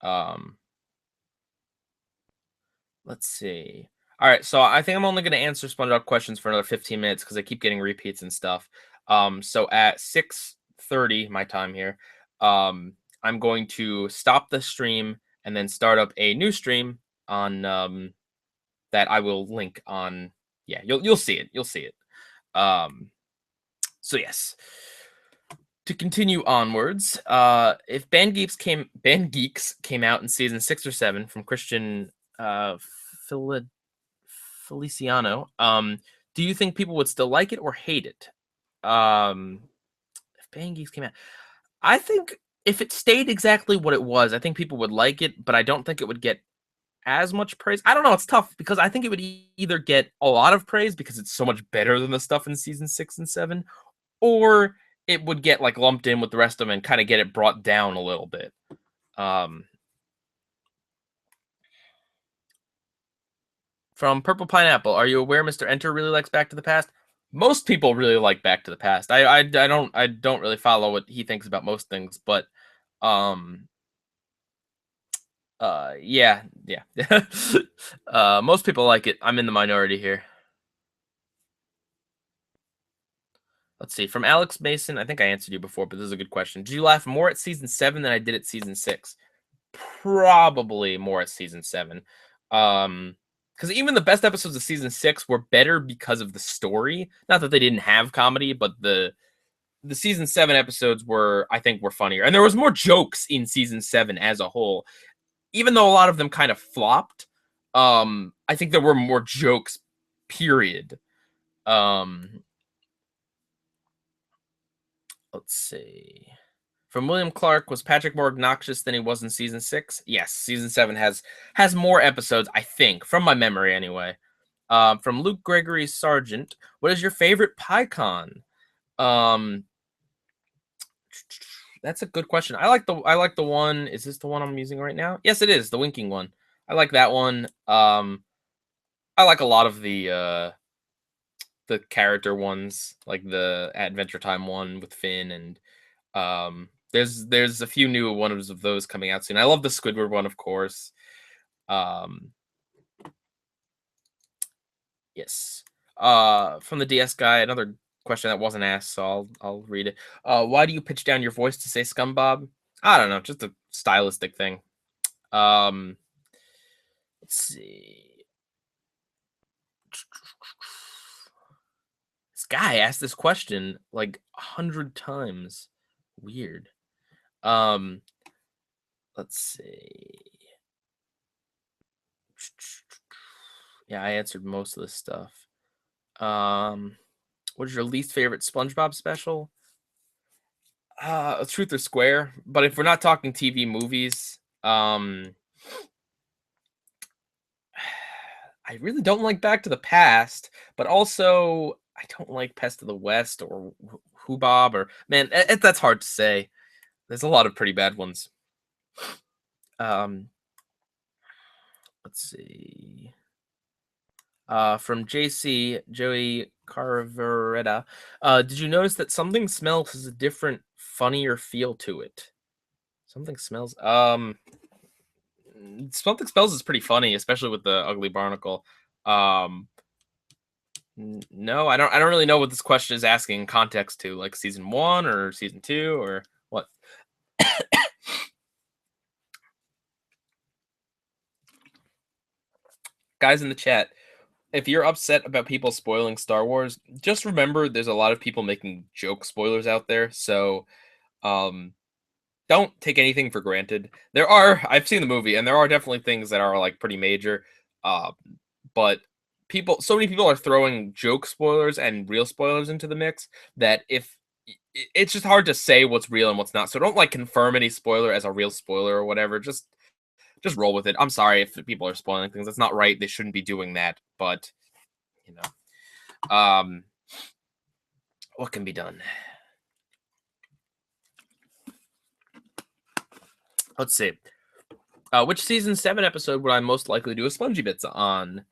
Um, let's see. All right, so I think I'm only going to answer SpongeBob questions for another 15 minutes because I keep getting repeats and stuff. So at 6:30 my time here, I'm going to stop the stream and then start up a new stream on that I will link on. Yeah, you'll see it. You'll see it. So yes. To continue onwards, if Band Geeks came out in season 6 or 7 from Christian Fili- Feliciano, do you think people would still like it or hate it? If Band Geeks came out, I think if it stayed exactly what it was, I think people would like it, but I don't think it would get as much praise. I don't know. It's tough because I think it would either get a lot of praise because it's so much better than the stuff in season 6 and 7, or it would get like lumped in with the rest of them and kind of get it brought down a little bit. From Purple Pineapple, are you aware Mr. Enter really likes Back to the Past? Most people really like Back to the Past. I don't really follow what he thinks about most things, but um yeah. Most people like it. I'm in the minority here. Let's see. From Alex Mason, I think I answered you before, but this is a good question. Did you laugh more at season 7 than I did at season 6? Probably more at season 7. Because even the best episodes of season 6 were better because of the story. Not that they didn't have comedy, but the season 7 episodes were funnier. And there was more jokes in season 7 as a whole. Even though a lot of them kind of flopped, I think there were more jokes, period. Um, let's see. From William Clark, was Patrick more obnoxious than he was in season 6? Yes, season 7 has more episodes, I think, from my memory anyway. From Luke Gregory Sargent, what is your favorite PyCon? Um, that's a good question. I like the one. Is this the one I'm using right now? Yes, it is the winking one. I like that one. I like a lot of the character ones, like the Adventure Time one with Finn, and there's a few new ones of those coming out soon. I love the Squidward one, of course. Um, yes. From the DS guy, another question that wasn't asked, so I'll read it. Why do you pitch down your voice to say SpongeBob? I don't know, just a stylistic thing. Um, let's see. This guy asked this question like 100 times. Weird. Um, let's see. Yeah, I answered most of this stuff. What is your least favorite SpongeBob special? Truth or Square. But if we're not talking TV movies, I really don't like Back to the Past, but also I don't like Pest of the West or Who Bob or man, that's hard to say. There's a lot of pretty bad ones. Um, let's see. From JC Joey Carveretta, did you notice that Something Smells has a different, funnier feel to it? Something Smells. Something Smells is pretty funny, especially with the Ugly Barnacle. Um, no, I don't really know what this question is asking in context to, like season 1 or season 2 or what. Guys in the chat, if you're upset about people spoiling Star Wars, just remember there's a lot of people making joke spoilers out there. So, don't take anything for granted. I've seen the movie, and there are definitely things that are like pretty major. Uh, but so many people are throwing joke spoilers and real spoilers into the mix that it's just hard to say what's real and what's not. So don't like confirm any spoiler as a real spoiler or whatever. Just roll with it. I'm sorry if people are spoiling things. That's not right. They shouldn't be doing that. But you know, what can be done? Let's see. Which season 7 episode would I most likely do a Spongy Bits on?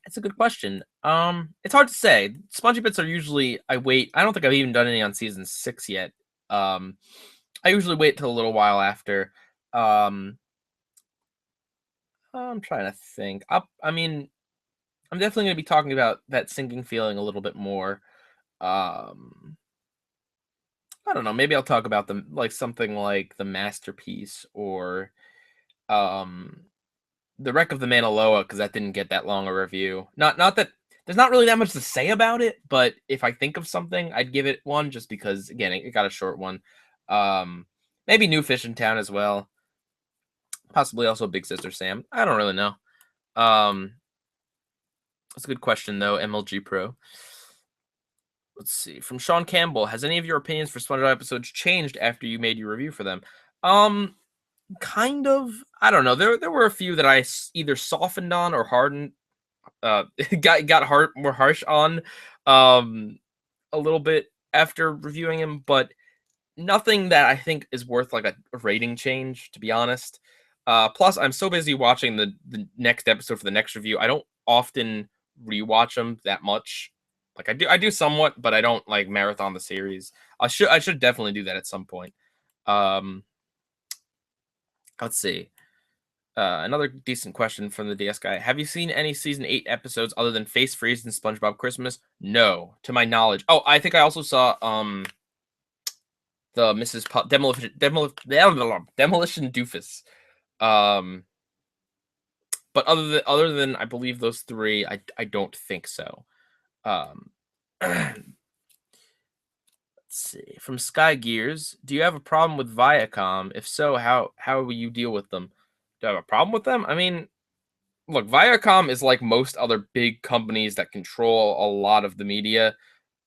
That's a good question. It's hard to say. Spongy Bits are usually I don't think I've even done any on season 6 yet. I usually wait till a little while after. I'm trying to think. I mean, I'm definitely going to be talking about that sinking feeling a little bit more. I don't know. Maybe I'll talk about them like something like the masterpiece or the Wreck of the Mauna Loa, because that didn't get that long a review. Not that there's not really that much to say about it, but if I think of something, I'd give it one just because again it got a short one. Maybe New Fish in Town as well. Possibly also Big Sister Sam. I don't really know. That's a good question though, MLG Pro. Let's see. From Sean Campbell, has any of your opinions for SpongeBob episodes changed after you made your review for them? Kind of. I don't know. There were a few that I either softened on or hardened. Got more harsh on, a little bit after reviewing him, but nothing that I think is worth like a rating change, to be honest. Plus, I'm so busy watching the next episode for the next review. I don't often rewatch them that much. Like I do somewhat, but I don't like marathon the series. I should definitely do that at some point. Let's see. Another decent question from the DS guy. Have you seen any season 8 episodes other than Face Freeze and SpongeBob Christmas? No, to my knowledge. Oh, I think I also saw the Demolition Doofus. But other than I believe those 3, I don't think so. Let's see. From Sky Gears, do you have a problem with Viacom? If so, how will you deal with them? Do I have a problem with them? I mean, look, Viacom is like most other big companies that control a lot of the media.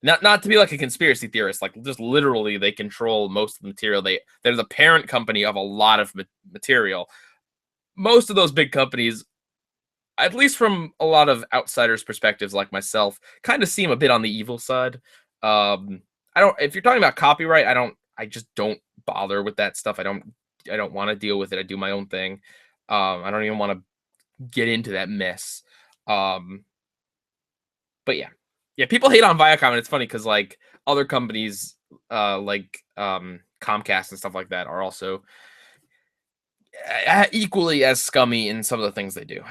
Not to be like a conspiracy theorist, like just literally they control most of the material. They're the parent company of a lot of material. Most of those big companies, at least from a lot of outsiders' perspectives like myself, kind of seem a bit on the evil side. If you're talking about copyright, I just don't bother with that stuff. I don't want to deal with it. I do my own thing. I don't even want to get into that mess. But yeah, people hate on Viacom, and it's funny because like other companies, like Comcast and stuff like that, are also equally as scummy in some of the things they do.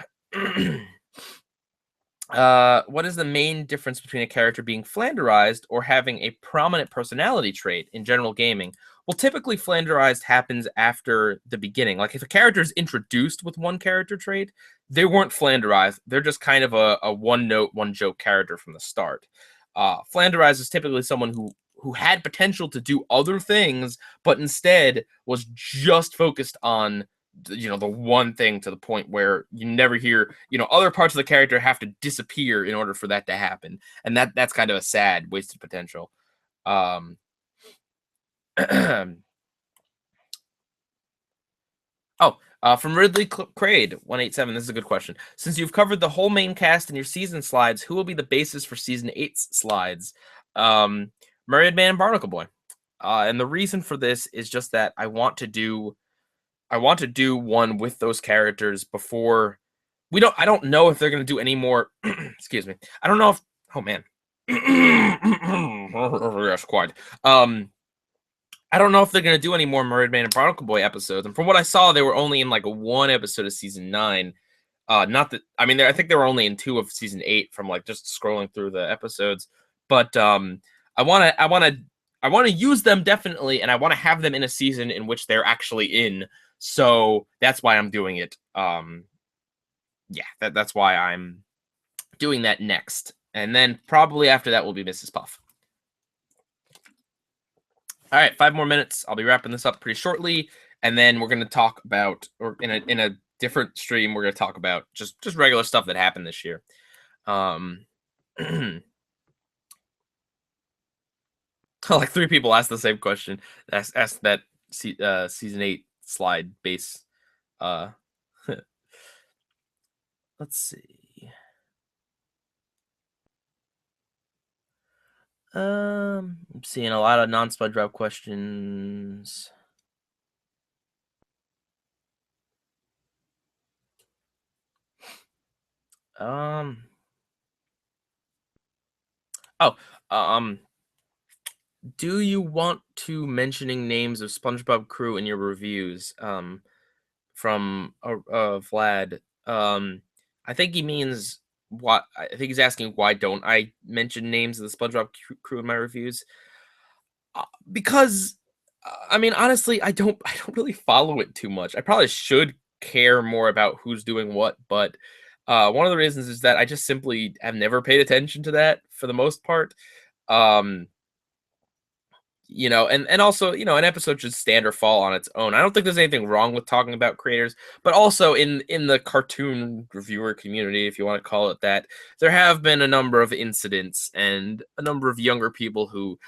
What is the main difference between a character being flanderized or having a prominent personality trait in general gaming? Well, typically flanderized happens after the beginning. Like if a character is introduced with one character trait, they weren't flanderized. They're just kind of a one-note, one-joke character from the start. Flanderized is typically someone who had potential to do other things, but instead was just focused on the one thing to the point where you never hear other parts of the character have to disappear in order for that to happen, and that's kind of a sad wasted potential. From Ridley Crade 187, this is a good question. Since you've covered the whole main cast in your season slides, who will be the basis for season 8's slides? Mermaid Man and Barnacle Boy. And the reason for this is just that I want to do one with those characters before I don't know if they're going to do any more. Excuse me. I don't know if, oh man. Yes, quite. I don't know if they're going to do any more Mermaid Man and Barnacle Boy episodes. And from what I saw, they were only in like one episode of season 9. Not that, I mean, I think they were only in 2 of season 8 from like just scrolling through the episodes. But I want to use them definitely, and I want to have them in a season in which they're actually in. So that's why I'm doing it. That's why I'm doing that next. And then probably after that will be Mrs. Puff. All right, 5 more minutes. I'll be wrapping this up pretty shortly, and then we're going to talk about, or in a different stream, we're going to talk about just regular stuff that happened this year. Like 3 people asked the same question. Asked that season 8 slide base. Uh, let's see. I'm seeing a lot of non-SpongeBob questions. Um. Oh. Do you want to mentioning names of SpongeBob crew in your reviews? From Vlad. I think he means what? I think he's asking why don't I mention names of the SpongeBob crew in my reviews? Because I mean, honestly, I don't really follow it too much. I probably should care more about who's doing what, but one of the reasons is that I just simply have never paid attention to that for the most part. Um, and also, an episode should stand or fall on its own. I don't think there's anything wrong with talking about creators, but also in the cartoon reviewer community, if you want to call it that, there have been a number of incidents and a number of younger people who,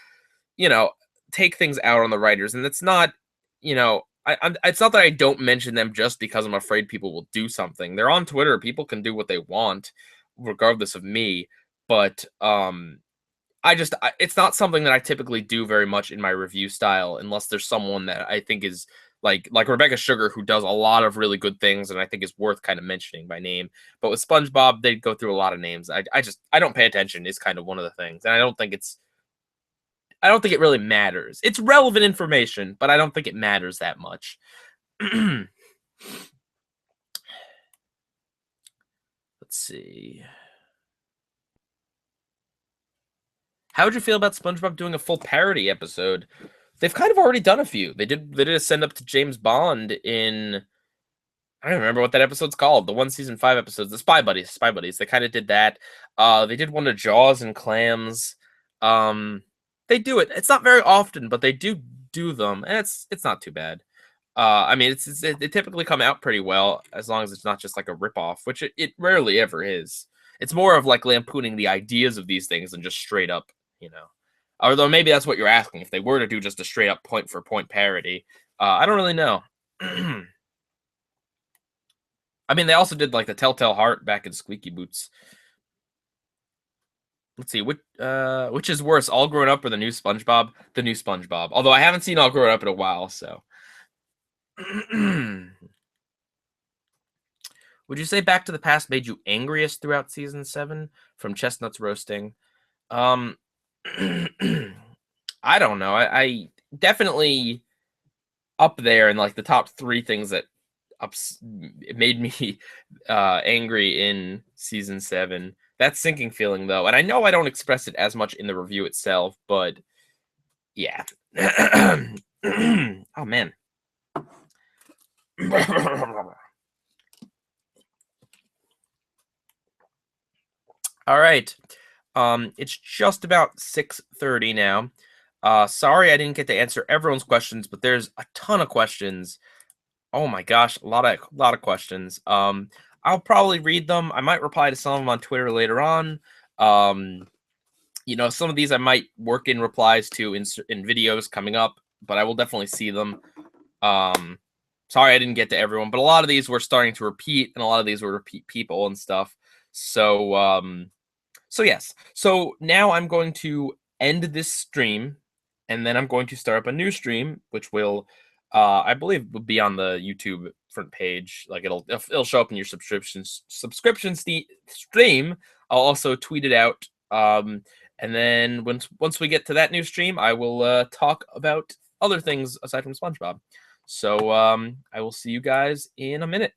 you know, take things out on the writers, and it's not, it's not that I don't mention them just because I'm afraid people will do something. They're on Twitter, people can do what they want, regardless of me. But it's not something that I typically do very much in my review style, unless there's someone that I think is like Rebecca Sugar, who does a lot of really good things, and I think is worth kind of mentioning by name. But with SpongeBob, they go through a lot of names. I don't pay attention is kind of one of the things, and I don't think it really matters. It's relevant information, but I don't think it matters that much. Let's see. How would you feel about SpongeBob doing a full parody episode? They've kind of already done a few. They did a send up to James Bond in, I don't remember what that episode's called. The one season 5 episodes, the Spy Buddies. Spy Buddies. They kind of did that. They did one to Jaws and Clams. They do it. It's not very often, but they do them, and it's not too bad. I mean, they typically come out pretty well as long as it's not just like a ripoff, which it rarely ever is. It's more of like lampooning the ideas of these things than just straight up, you know. Although maybe that's what you're asking. If they were to do just a straight up point for point parody, I don't really know. I mean, they also did like the Telltale Heart back in Squeaky Boots. Let's see, which is worse, All Grown Up or the new SpongeBob? The new SpongeBob. Although I haven't seen All Grown Up in a while, so. Would you say Back to the Past made you angriest throughout season 7 from Chestnuts Roasting? I don't know. I definitely up there in like the top 3 things that it made me angry in season 7. That sinking feeling though, and I know I don't express it as much in the review itself, but yeah. Oh man. All right. It's just about 6:30 now. Sorry I didn't get to answer everyone's questions, but there's a ton of questions. Oh my gosh, a lot of questions. I'll probably read them. I might reply to some of them on Twitter later on. Some of these I might work in replies to in videos coming up, but I will definitely see them. Sorry I didn't get to everyone, but a lot of these were starting to repeat, and a lot of these were repeat people and stuff. So yes. So now I'm going to end this stream, and then I'm going to start up a new stream, which will, I believe, will be on the YouTube front page. Like it'll show up in your subscription stream. I'll also tweet it out. And then once we get to that new stream, I will talk about other things aside from SpongeBob. So I will see you guys in a minute.